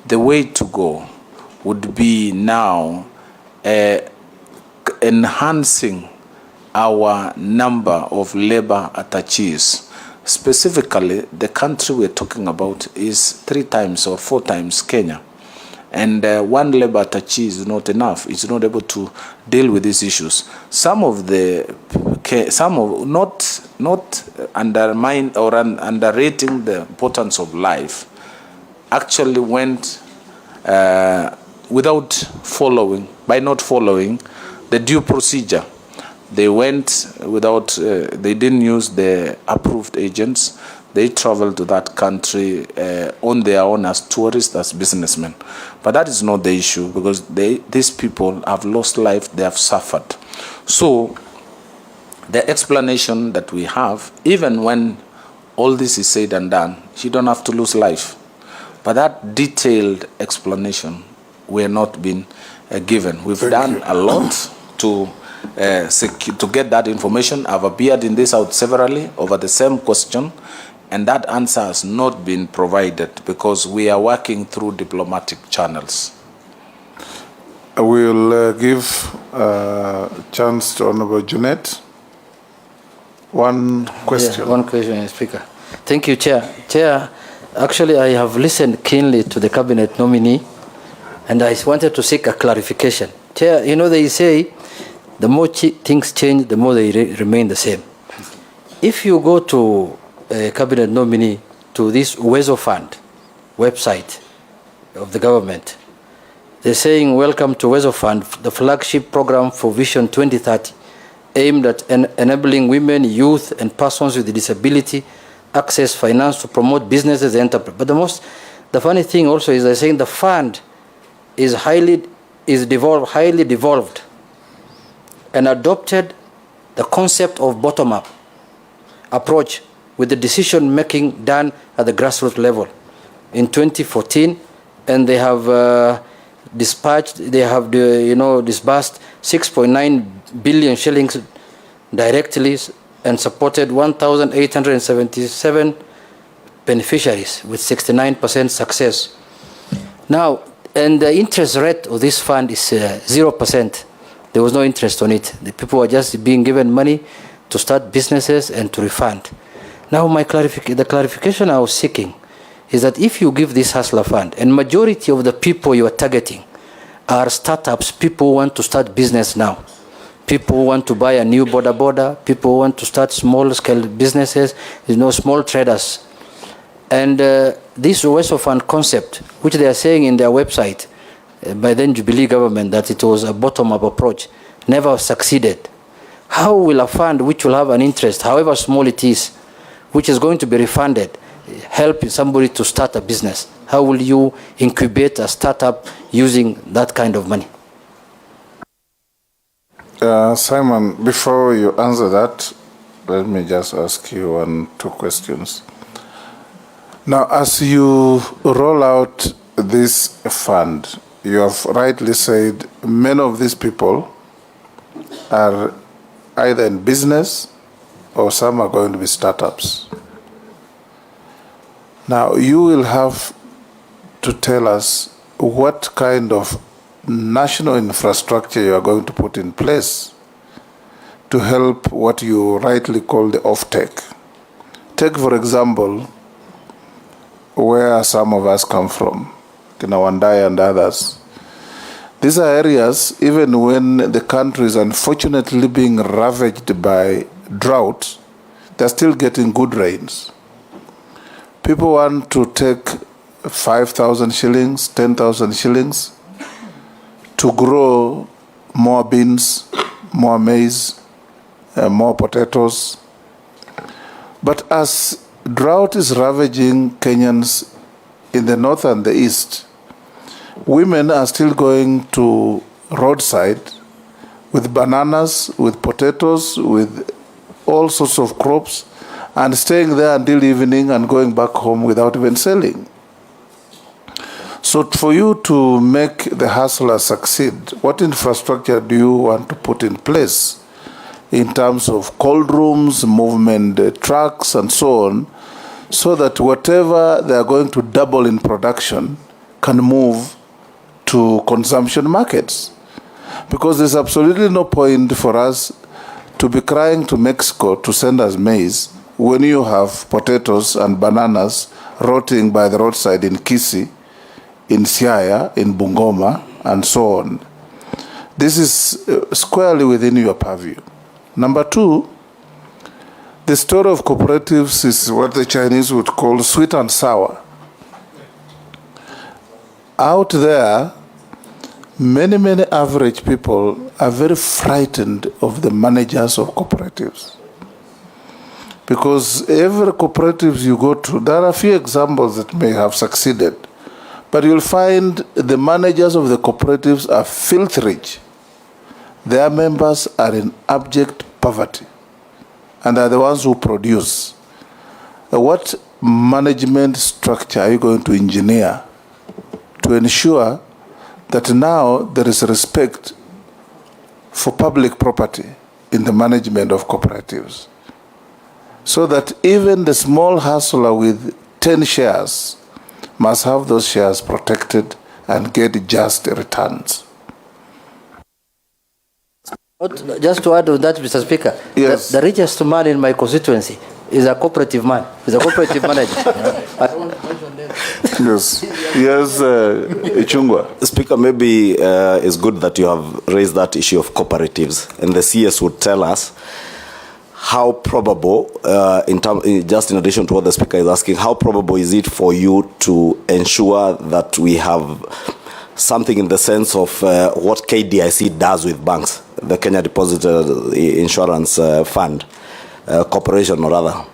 The way to go would be now enhancing our number of labor attaches. Specifically, the country we're talking about is 3 times or 4 times Kenya. And one labor attaché is not enough. It's not able to deal with these issues. Some of not undermine or underrating the importance of life actually went without following, by not following the due procedure. They went without, they didn't use the approved agents. They traveled to that country on their own as tourists, as businessmen. But that is not the issue because these people have lost life, they have suffered. So the explanation that we have, even when all this is said and done, you don't have to lose life. But that detailed explanation we're not been given. We've done a lot to get that information. I've appeared in this out severally over the same question, and that answer has not been provided because we are working through diplomatic channels. I will give a chance to Honorable Junet. One question. Yeah, one question, Speaker. Thank you, Chair. Chair, actually, I have listened keenly to the cabinet nominee, and I wanted to seek a clarification. Chair, you know, they say the more things change, the more they remain the same. If you go to a cabinet nominee to this Uwezo Fund website of the government, they're saying, welcome to Uwezo Fund, the flagship program for Vision 2030, aimed at enabling women, youth, and persons with disability access finance to promote businesses and enterprise. But the funny thing also is they're saying the fund is highly devolved and adopted the concept of bottom-up approach with the decision-making done at the grassroots level in 2014, and they have disbursed 6.9 billion shillings directly and supported 1,877 beneficiaries with 69% success. Now, and the interest rate of this fund is 0%. There was no interest on it. The people were just being given money to start businesses and to refund. Now, the clarification I was seeking is that if you give this hustler fund, and majority of the people you are targeting are startups, people who want to start business now. People who want to buy a new border, people who want to start small-scale businesses, small traders. And this Weso Fund concept, which they are saying in their website, by then Jubilee government, that it was a bottom-up approach, never succeeded. How will a fund which will have an interest, however small it is, which is going to be refunded, help somebody to start a business? How will you incubate a startup using that kind of money? Simon, before you answer that, let me just ask you two questions. Now, as you roll out this fund, you have rightly said many of these people are either in business or some are going to be startups. Now, you will have to tell us what kind of national infrastructure you are going to put in place to help what you rightly call the off-take. Take, for example, where some of us come from, Kinawandai and others. These are areas, even when the country is unfortunately being ravaged by drought, they're still getting good rains. People want to take 5,000 shillings, 10,000 shillings to grow more beans, more maize, more potatoes. But as drought is ravaging Kenyans in the north and the east, women are still going to roadside with bananas, with potatoes, with all sorts of crops, and staying there until evening and going back home without even selling. So for you to make the hustler succeed, what infrastructure do you want to put in place in terms of cold rooms, movement trucks, and so on, so that whatever they are going to double in production can move to consumption markets? Because there's absolutely no point for us to be crying to Mexico to send us maize when you have potatoes and bananas rotting by the roadside in Kisii, in Siaya, in Bungoma, and so on. This is squarely within your purview. Number two, the story of cooperatives is what the Chinese would call sweet and sour. Out there, many average people are very frightened of the managers of cooperatives. Because every cooperative you go to, there are a few examples that may have succeeded, but you'll find the managers of the cooperatives are filth rich. Their members are in abject poverty, and are the ones who produce. What management structure are you going to engineer to ensure that now there is respect for public property in the management of cooperatives, so that even the small hustler with 10 shares must have those shares protected and get just returns? Just to add on that, Mr. Speaker, yes. The richest man in my constituency is a cooperative man, is a cooperative manager. I don't want to mention that. Yes, yes, Ichungwa. Speaker, maybe it's good that you have raised that issue of cooperatives, and the CS would tell us how probable, just in addition to what the Speaker is asking, how probable is it for you to ensure that we have something in the sense of what KDIC does with banks, the Kenya Depository Insurance Fund, corporation or rather,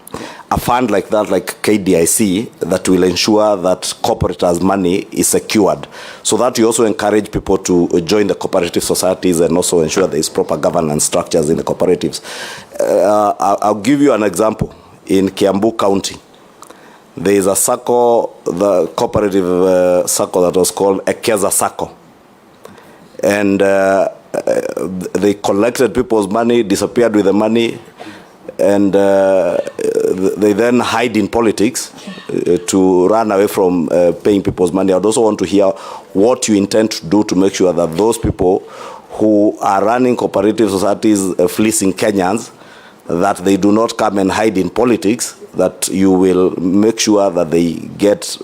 a fund like that, like KDIC, that will ensure that cooperators' money is secured, so that you also encourage people to join the cooperative societies and also ensure there is proper governance structures in the cooperatives. I'll give you an example. In Kiambu County, there is a SACCO, the cooperative SACCO that was called Ekeza SACCO. And they collected people's money, disappeared with the money, and they then hide in politics to run away from paying people's money. I'd also want to hear what you intend to do to make sure that those people who are running cooperative societies fleecing Kenyans, that they do not come and hide in politics, that you will make sure that they get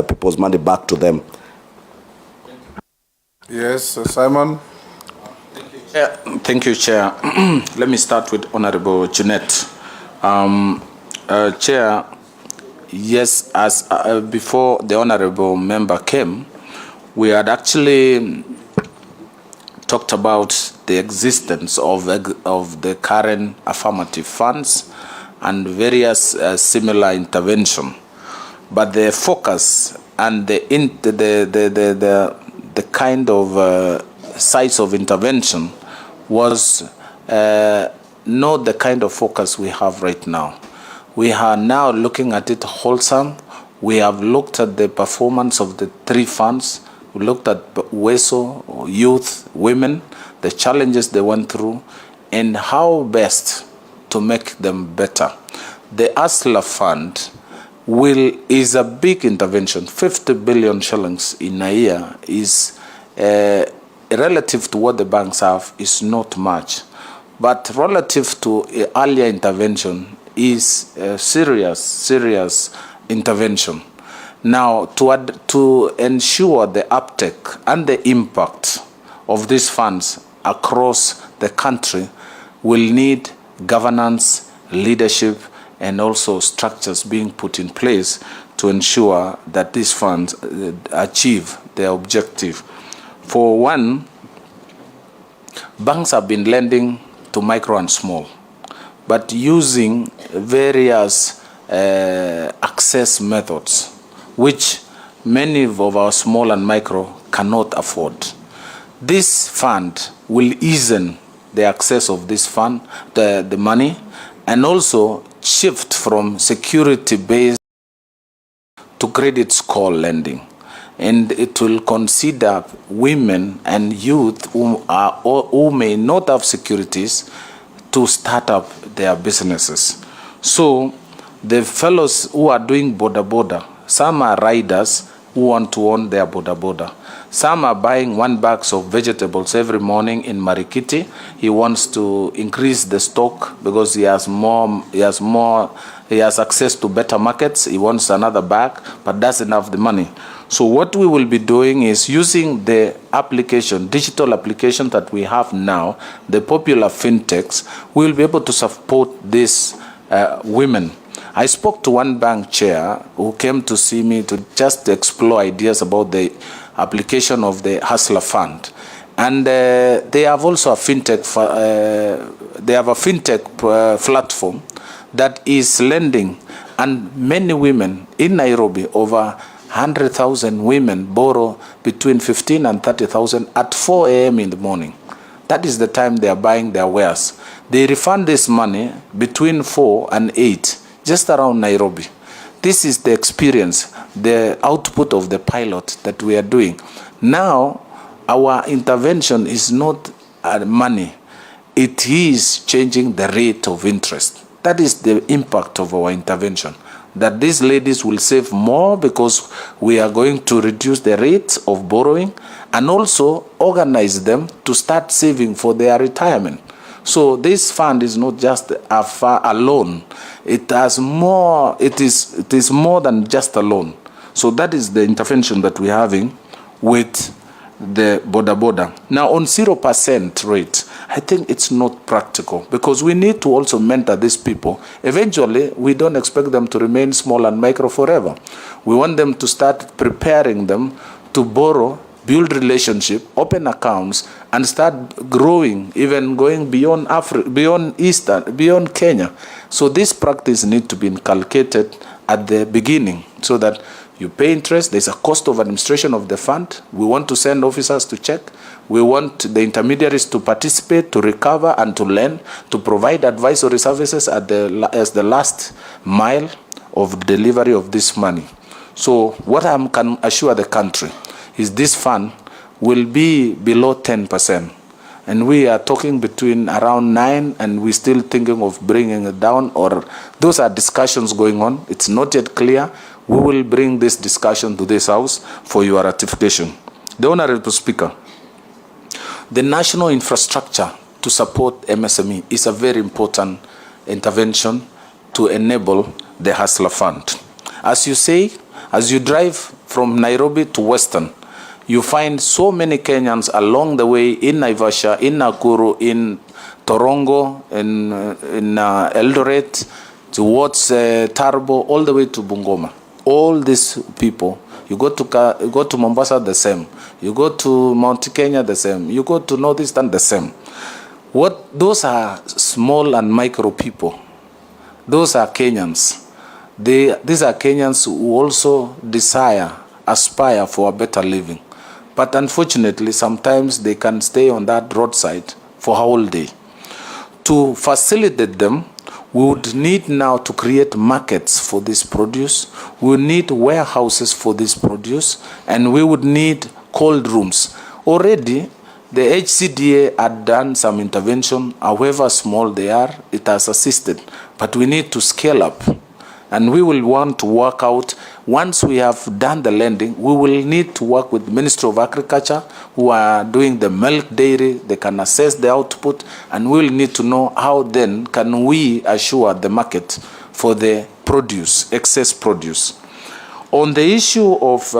people's money back to them. Yes, Simon. Thank you, Chair. Let me start with Honorable Jeanette. Chair, yes, as before the Honorable member came, we had actually talked about the existence of the current affirmative funds and various similar intervention, but the focus and the kind of size of intervention was not the kind of focus we have right now. We are now looking at it wholesome. We have looked at the performance of the three funds. We looked at WESO, youth, women, the challenges they went through, and how best to make them better. The ASLA fund is a big intervention. 50 billion shillings in a year is relative to what the banks have is not much, but relative to earlier intervention is a serious intervention. Now, to ensure the uptake and the impact of these funds across the country, will need governance, leadership, and also structures being put in place to ensure that these funds achieve their objective. For one, banks have been lending to micro and small, but using various access methods, which many of our small and micro cannot afford. This fund will ease the access of this fund, the money, and also shift from security-based to credit score lending. And it will consider women and youth who may not have securities to start up their businesses. So the fellows who are doing border, some are riders who want to own their border. Some are buying 1 bag of vegetables every morning in Marikiti. He wants to increase the stock because he has access to better markets. He wants another bag, but doesn't have the money. So what we will be doing is using the application, digital application that we have now, the popular fintechs, we will be able to support these women. I spoke to one bank chair who came to see me to just explore ideas about the application of the Hustler Fund. And they have also a fintech, platform that is lending, and many women in Nairobi, over 100,000 women borrow between 15 and 30,000 at 4 a.m. in the morning. That is the time they are buying their wares. They refund this money between 4 and 8, just around Nairobi. This is the experience, the output of the pilot that we are doing. Now, our intervention is not money. It is changing the rate of interest. That is the impact of our intervention. That these ladies will save more because we are going to reduce the rate of borrowing and also organize them to start saving for their retirement. So this fund is not just a loan. It has more. It is more than just a loan. So that is the intervention that we're having with the border. Now on 0% rate, I think it's not practical because we need to also mentor these people. Eventually, we don't expect them to remain small and micro forever. We want them to start preparing them to borrow, build relationship, open accounts, and start growing, even going beyond Africa, beyond Kenya. So this practice needs to be inculcated at the beginning so that you pay interest. There's a cost of administration of the fund. We want to send officers to check. We want the intermediaries to participate, to recover, and to lend, to provide advisory services as the last mile of delivery of this money. So what I can assure the country is this fund will be below 10%. and we are talking between around 9, and we're still thinking of bringing it down, or those are discussions going on. It's not yet clear. We will bring this discussion to this House for your ratification. The Honorable Speaker, the national infrastructure to support MSME is a very important intervention to enable the Hustler Fund. As you say, as you drive from Nairobi to Western, you find so many Kenyans along the way in Naivasha, in Nakuru, in Torongo, in Eldoret, towards Tarbo, all the way to Bungoma. All these people, you go to Mombasa, the same. You go to Mount Kenya, the same. You go to Northeastern, the same. Those are small and micro people. Those are Kenyans. These are Kenyans who also aspire for a better living. But unfortunately, sometimes they can stay on that roadside for a whole day. To facilitate them, we would need now to create markets for this produce. We would need warehouses for this produce, and we would need cold rooms. Already, the HCDA had done some intervention. However small they are, it has assisted. But we need to scale up. And we will want to work out, once we have done the lending, we will need to work with the Ministry of Agriculture, who are doing the milk dairy. They can assess the output, and we will need to know how then can we assure the market for the produce, excess produce. On the issue of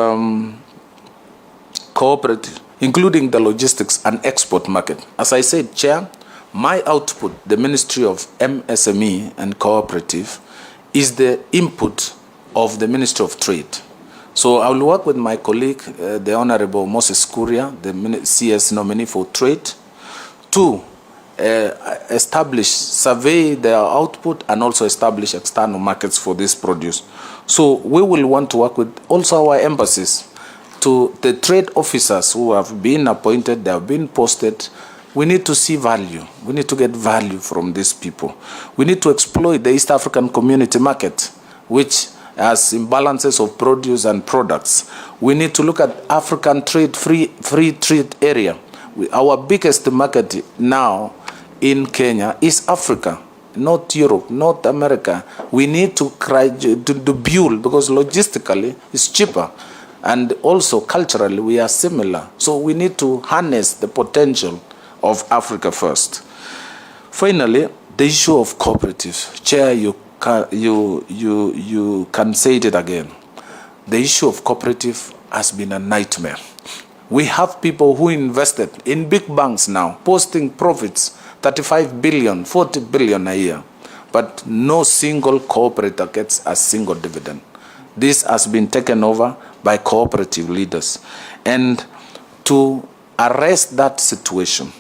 cooperative, including the logistics and export market, as I said, Chair, my output, the Ministry of MSME and Cooperative, is the input of the Ministry of Trade. So I will work with my colleague, the Honorable Moses Kuria, the CS nominee for Trade, to survey their output and also establish external markets for this produce. So we will want to work with also our embassies, to the trade officers who have been appointed, they have been posted. We need to see value. We need to get value from these people. We need to exploit the East African Community Market, which has imbalances of produce and products. We need to look at African free trade area. Our biggest market now in Kenya is Africa, not Europe, not America. We need to build, because logistically it's cheaper. And also culturally we are similar. So we need to harness the potential of Africa first. Finally, the issue of cooperatives. Chair, you can say it again. The issue of cooperative has been a nightmare. We have people who invested in big banks now, posting profits, 35 billion, 40 billion a year. But no single cooperator gets a single dividend. This has been taken over by cooperative leaders. And to arrest that situation,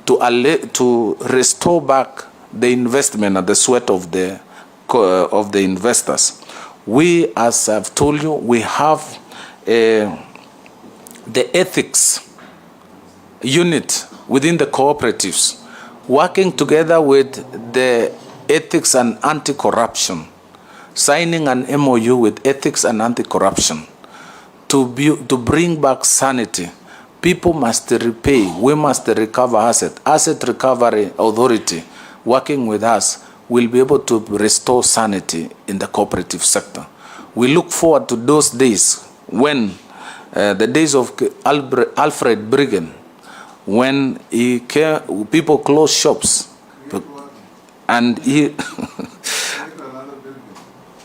to restore back the investment and the sweat of the investors, we, as I've told you, we have the ethics unit within the cooperatives, working together with the ethics and anti-corruption, signing an MOU with ethics and anti-corruption to bring back sanity. People must repay. We must recover asset. Asset Recovery Authority, working with us, will be able to restore sanity in the cooperative sector. We look forward to those days when, the days of Alfred Briggen, when people closed shops. And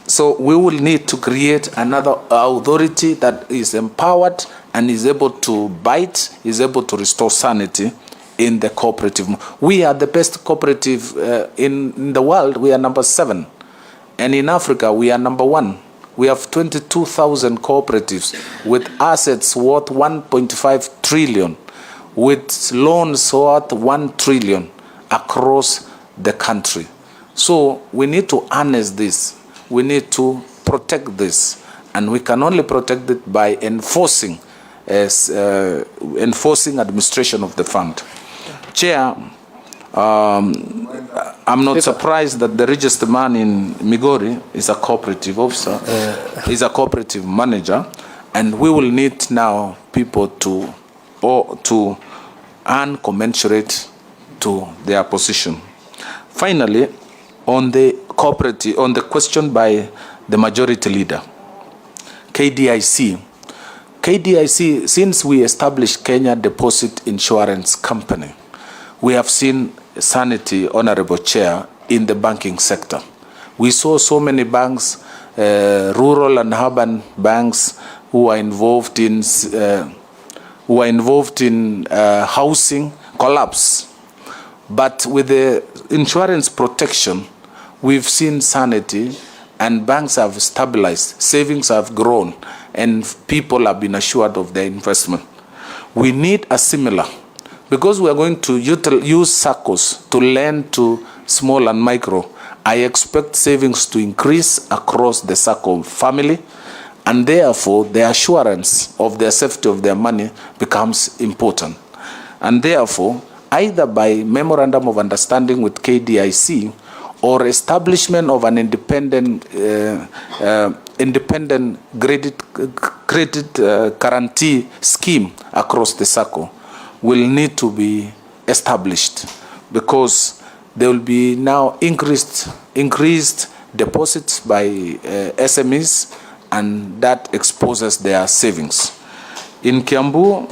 so we will need to create another authority that is empowered and is able to bite, is able to restore sanity in the cooperative. We are the best cooperative in the world. We are number 7. And in Africa, we are number 1. We have 22,000 cooperatives with assets worth 1.5 trillion, with loans worth 1 trillion across the country. So we need to harness this. We need to protect this. And we can only protect it by enforcing administration of the fund. Chair, I'm not surprised that the registered man in Migori is a cooperative officer, is a cooperative manager, and we will need now people to and commensurate to their position. Finally, on the cooperative, on the question by the majority leader, KDIC, since we established Kenya Deposit Insurance Company, we have seen sanity, Honorable Chair, in the banking sector. We saw so many banks, rural and urban banks, who are involved in housing collapse. But with the insurance protection, we've seen sanity, and banks have stabilized, savings have grown, and people have been assured of their investment. We need a similar, because we are going to use SACCOs to lend to small and micro. I expect savings to increase across the SACCO family, and therefore the assurance of the safety of their money becomes important. And therefore, either by memorandum of understanding with KDIC or establishment of an independent credit guarantee scheme across the SACCO will need to be established, because there will be now increased deposits by SMEs, and that exposes their savings. In Kiambu,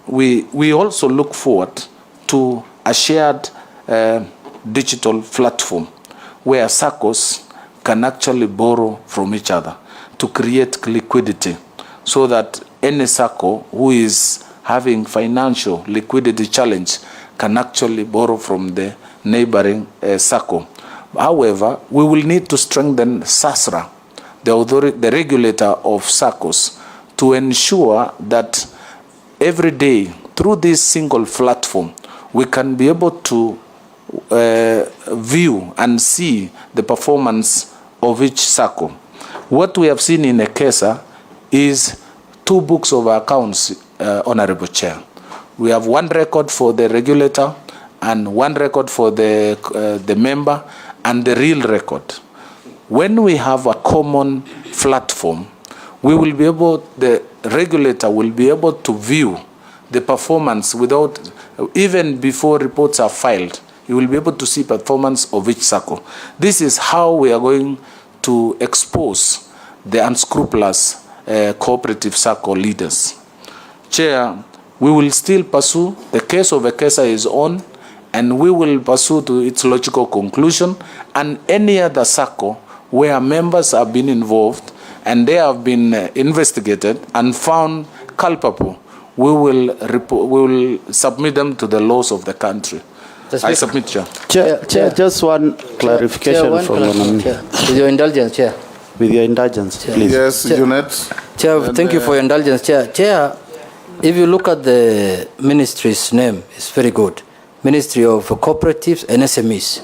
we also look forward to a shared digital platform where SACCOs can actually borrow from each other to create liquidity, so that any SACCO who is having financial liquidity challenge can actually borrow from the neighboring SACCO. However, we will need to strengthen SASRA, the regulator of SACCOs, to ensure that every day through this single platform we can be able to view and see the performance of each SACCO. What we have seen in EKESA is 2 books of accounts, Honorable Chair. We have one record for the regulator and one record for the member and the real record. When we have a common platform, we will be able, the regulator will be able to view the performance without, even before reports are filed, you will be able to see performance of each SACCO. This is how we are going to expose the unscrupulous cooperative SACCO leaders. Chair, we will still pursue, the case of EKESA is on, and we will pursue to its logical conclusion, and any other SACCO where members have been involved and they have been investigated and found culpable, we will submit them to the laws of the country. I submit, Chair. Chair, just one clarification from with your indulgence, Chair. With your indulgence, please. Yes, Junet. Chair, thank you for your indulgence, Chair. Chair, if you look at the ministry's name, it's very good. Ministry of Cooperatives and MSMEs.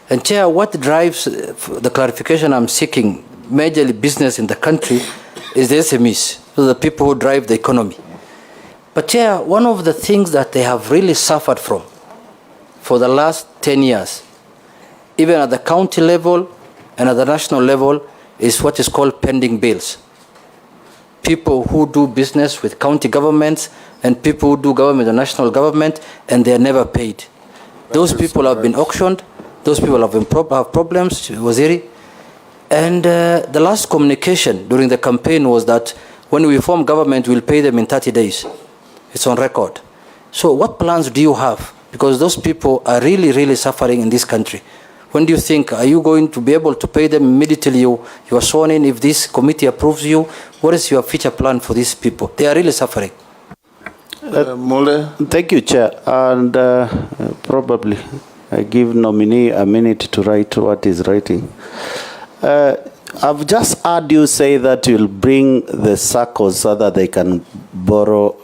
And Chair, what drives the clarification I'm seeking, majorly business in the country, is the SMEs, so the people who drive the economy. But Chair, one of the things that they have really suffered from for the last 10 years, even at the county level and at the national level, is what is called pending bills. People who do business with county governments and people who do government and national government, and they are never paid. Those people have been auctioned. Those people have problems, Waziri. And the last communication during the campaign was that when we form government, we'll pay them in 30 days. It's on record. So what plans do you have? Because those people are really, really suffering in this country. When do you think, are you going to be able to pay them immediately you are sworn in if this committee approves you? What is your future plan for these people? They are really suffering. Thank you, Chair. And probably I give nominee a minute to write what he's writing. I've just heard you say that you'll bring the SACCOs so that they can borrow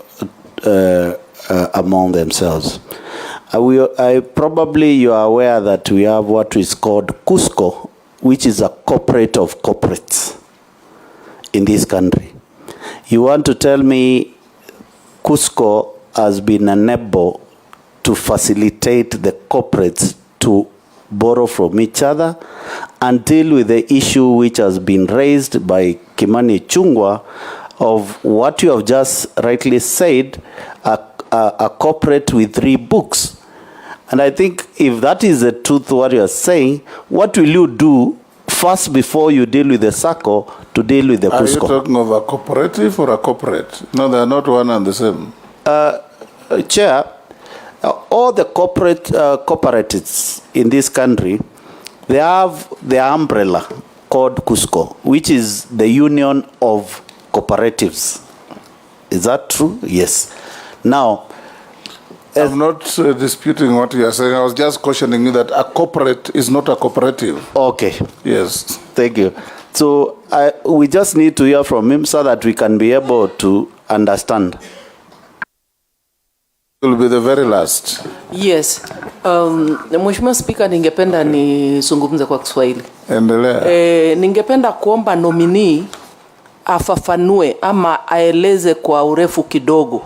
among themselves. Probably you are aware that we have what is called Cusco, which is a corporate of corporates in this country. You want to tell me Cusco has been unable to facilitate the corporates to borrow from each other and deal with the issue which has been raised by Kimani Chungwa of what you have just rightly said, a corporate with 3 books. And I think if that is the truth what you are saying, what will you do first before you deal with the SACCO to deal with the Are Cusco? you talking of a cooperative or a corporate? No, they are not one and the same. Chair, all the cooperatives in this country, they have the umbrella called Cusco, which is the union of cooperatives. Is that true? Yes. Now, I'm not disputing what you are saying. I was just cautioning you that a corporate is not a cooperative. Okay. Yes. Thank you. So we just need to hear from him so that we can be able to understand. Will be the very last. Yes. Mheshimiwa Spika, ningependa nizungumze kwa Kiswahili. Endelea. Ningependa kuomba nominee afafanue ama aeleze kwa urefu kidogo.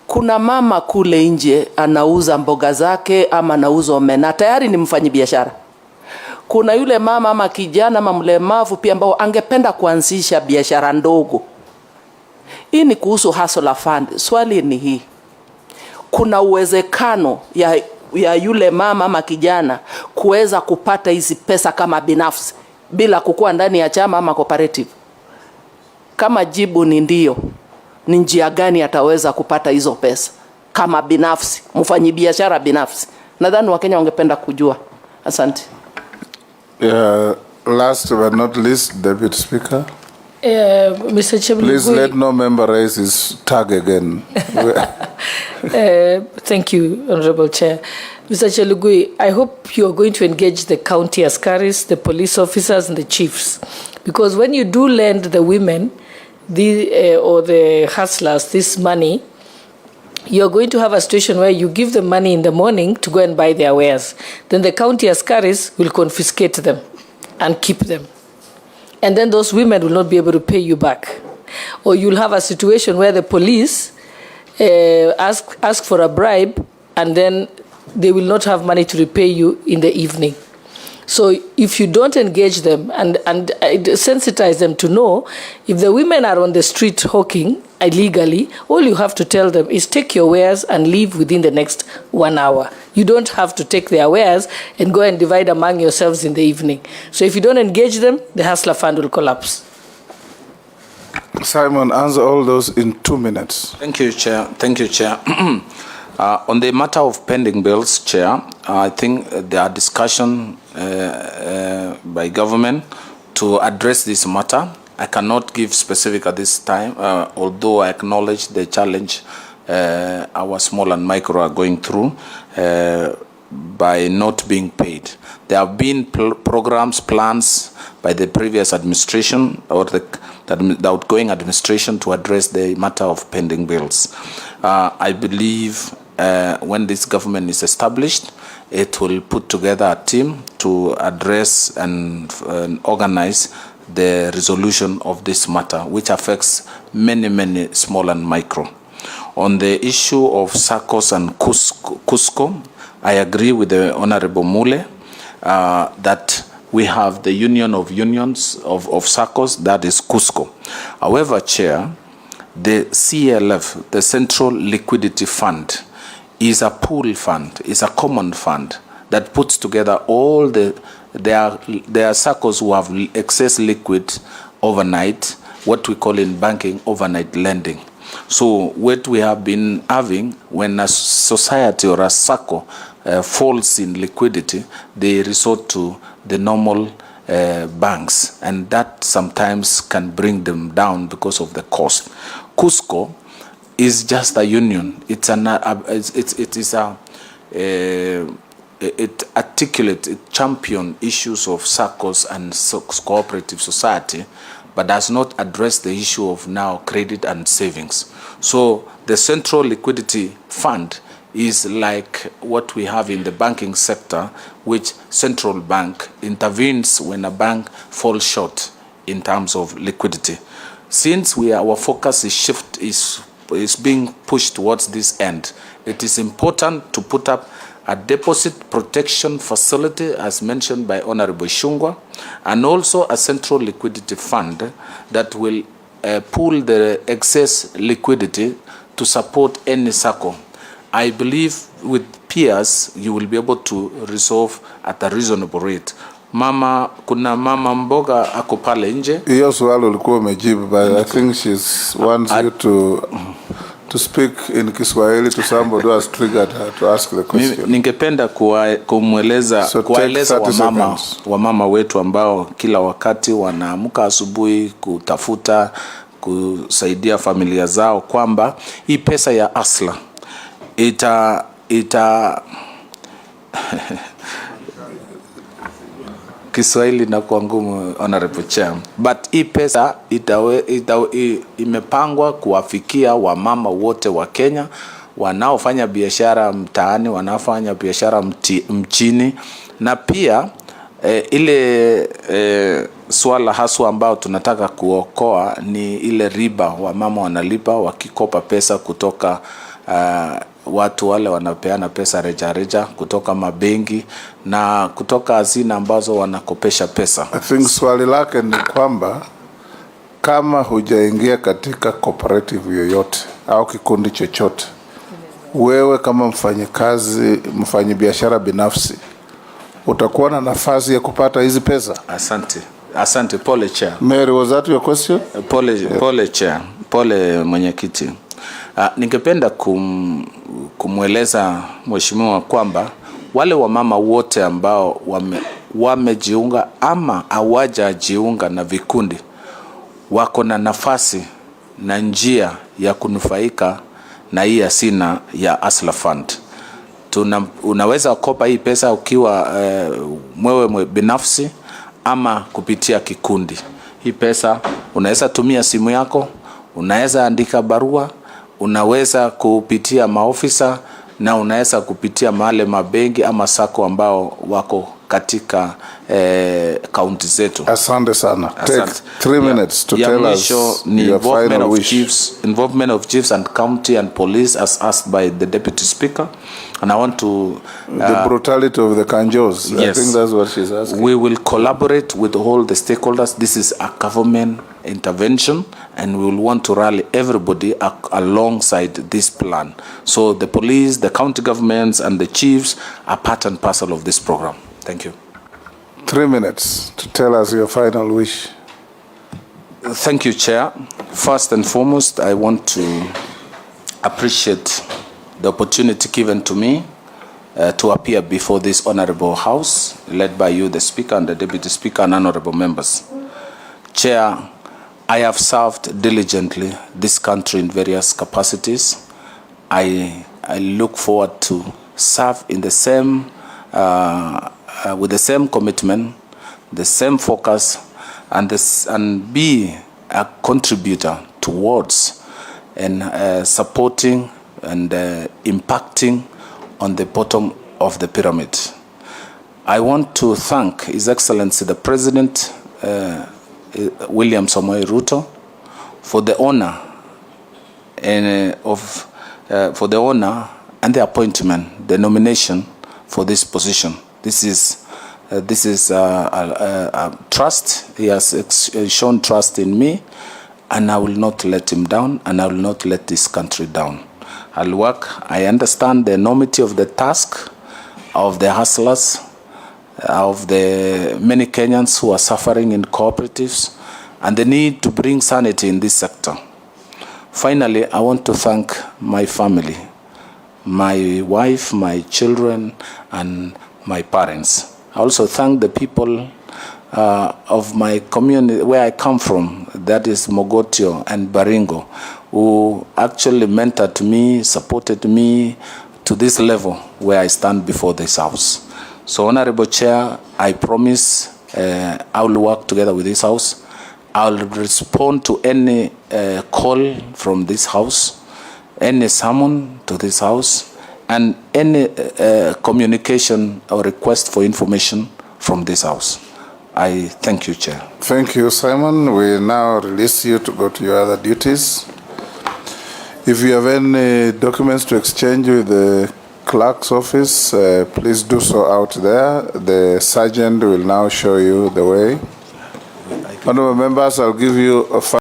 Kuna mama kule nje anauza mboga zake ama anauza omena, tayari ni mfanyabiashara. Kuna yule mama ama kijana ama mlemavu pia ambao angependa kuanzisha biashara ndogo. Hii ni kuhusu hustler fund. Swali ni hii: kuna uwezekano ya yule mama ama kijana kuweza kupata hizi pesa kama binafsi bila kukua ndani ya chama ama cooperative? Kama jibu ni ndio, ni njia gani ataweza kupata hizo pesa kama binafsi, mfanyabiashara binafsi? Nadhani Wakenya wangependa kujua. Asante. Last but not least, Deputy Speaker. Mr. Chelugui. Please let no member raise his tag again. Thank you, Honorable Chair. Mr. Chelugui, I hope you are going to engage the county askaris, the police officers, and the chiefs. Because when you do lend the women or the hustlers this money, you're going to have a situation where you give them money in the morning to go and buy their wares. Then the county askaris will confiscate them and keep them. And then those women will not be able to pay you back. Or you'll have a situation where the police ask for a bribe, and then they will not have money to repay you in the evening. So if you don't engage them and sensitize them to know, if the women are on the street hawking illegally, all you have to tell them is take your wares and leave within the next 1 hour. You don't have to take their wares and go and divide among yourselves in the evening. So if you don't engage them, the hustler fund will collapse. Simon, answer all those in 2 minutes. Thank you, Chair. Thank you, Chair. On the matter of pending bills, Chair, I think there are discussion by government to address this matter. I cannot give specific at this time, although I acknowledge the challenge our small and micro are going through by not being paid. There have been programs, plans by the previous administration or the outgoing administration to address the matter of pending bills. I believe when this government is established, it will put together a team to address and organize the resolution of this matter, which affects many, many small and micro. On the issue of SACCOs and Cusco, I agree with the Honorable Mule that we have the union of unions of SACCOs, that is Cusco. However, Chair, the CLF, the Central Liquidity Fund, is a pool fund, is a common fund that puts together all there are SACCOs who have excess liquid overnight, what we call in banking overnight lending. So what we have been having, when a society or a SACCO falls in liquidity, they resort to the normal banks, and that sometimes can bring them down because of the cost. Cusco is just a union. It articulates, it champions issues of SACCOs and cooperative society, but does not address the issue of now credit and savings. So the Central Liquidity Fund is like what we have in the banking sector, which central bank intervenes when a bank falls short in terms of liquidity. Since our focus is being pushed towards this end, it is important to put up a deposit protection facility, as mentioned by Honorable Shungwa, and also a central liquidity fund that will pool the excess liquidity to support any SACCO. I believe with peers you will be able to resolve at a reasonable rate. Kuna mama mboga ako pale nje. Hiyo swali ulikuwa umejibu, but I think she wants you to speak in Kiswahili to somebody who has triggered her to ask the question. Ningependa kuwaeleza wamama wetu ambao kila wakati wanaamka asubuhi kutafuta kusaidia familia zao kwamba hii pesa ya Asla ita Kiswahili na kwa ngumu, Honorable Chair, but hii pesa imepangwa kuwafikia wamama wote wa Kenya wanaofanya biashara mtaani, wanaofanya biashara mchini, na pia ile swala haswa ambao tunataka kuokoa ni ile riba wamama wanalipa wakikopa pesa kutoka watu wale wanapeana pesa reja kutoka mabengi na kutoka hazina ambazo wanakopesha pesa. I think swali lake ni kwamba kama hujaingia katika cooperative yoyote au kikundi chochote, wewe kama mfanyabiashara binafsi utakuwa na nafasi ya kupata hizi pesa? Asante, pole Chair. Mary, was that your question? Pole Chair, pole mwenyekiti. Ningependa kumweleza mheshimiwa kwamba wale wamama wote ambao wamejiunga ama hawajajiunga na vikundi wako na nafasi na njia ya kunufaika na hii hazina ya Asla Fund. Unaweza kopa hii pesa ukiwa mwewe binafsi ama kupitia kikundi. Hii pesa unaweza tumia simu yako, unaweza andika barua, unaweza kupitia maofisa, na unaweza kupitia mahali mabengi ama SACCO ambao wako katika kaunti zetu. Asante sana. Take 3 minutes to tell us your final wish. Involvement of chiefs and county and police as asked by the Deputy Speaker. And I want to... the brutality of the Kanjos. Yes. I think that's what she's asking. We will collaborate with all the stakeholders. This is a government intervention, and we will want to rally everybody alongside this plan. So the police, the county governments, and the chiefs are part and parcel of this program. Thank you. 3 minutes to tell us your final wish. Thank you, Chair. First and foremost, I want to appreciate the opportunity given to me to appear before this honorable house, led by you, the Speaker, and the Deputy Speaker, and honorable members. Chair, I have served diligently this country in various capacities. I look forward to serve in the same, with the same commitment, the same focus, and be a contributor towards and supporting and impacting on the bottom of the pyramid. I want to thank His Excellency the President, William Samoei Ruto, for the honor and the appointment, the nomination for this position. This is a trust. He has shown trust in me, and I will not let him down, and I will not let this country down. I'll work. I understand the enormity of the task of the hustlers, of the many Kenyans who are suffering in cooperatives, and the need to bring sanity in this sector. Finally, I want to thank my family, my wife, my children, and my parents. I also thank the people of my community where I come from, that is Mogotio and Baringo, who actually mentored me, supported me to this level where I stand before this house. So, Honorable Chair, I promise I will work together with this house. I will respond to any call from this house, any summon to this house, and any communication or request for information from this house. I thank you, Chair. Thank you, Simon. We now release you to go to your other duties. If you have any documents to exchange with the clerk's office, please do so out there. The sergeant will now show you the way. Honorable members, I'll give you a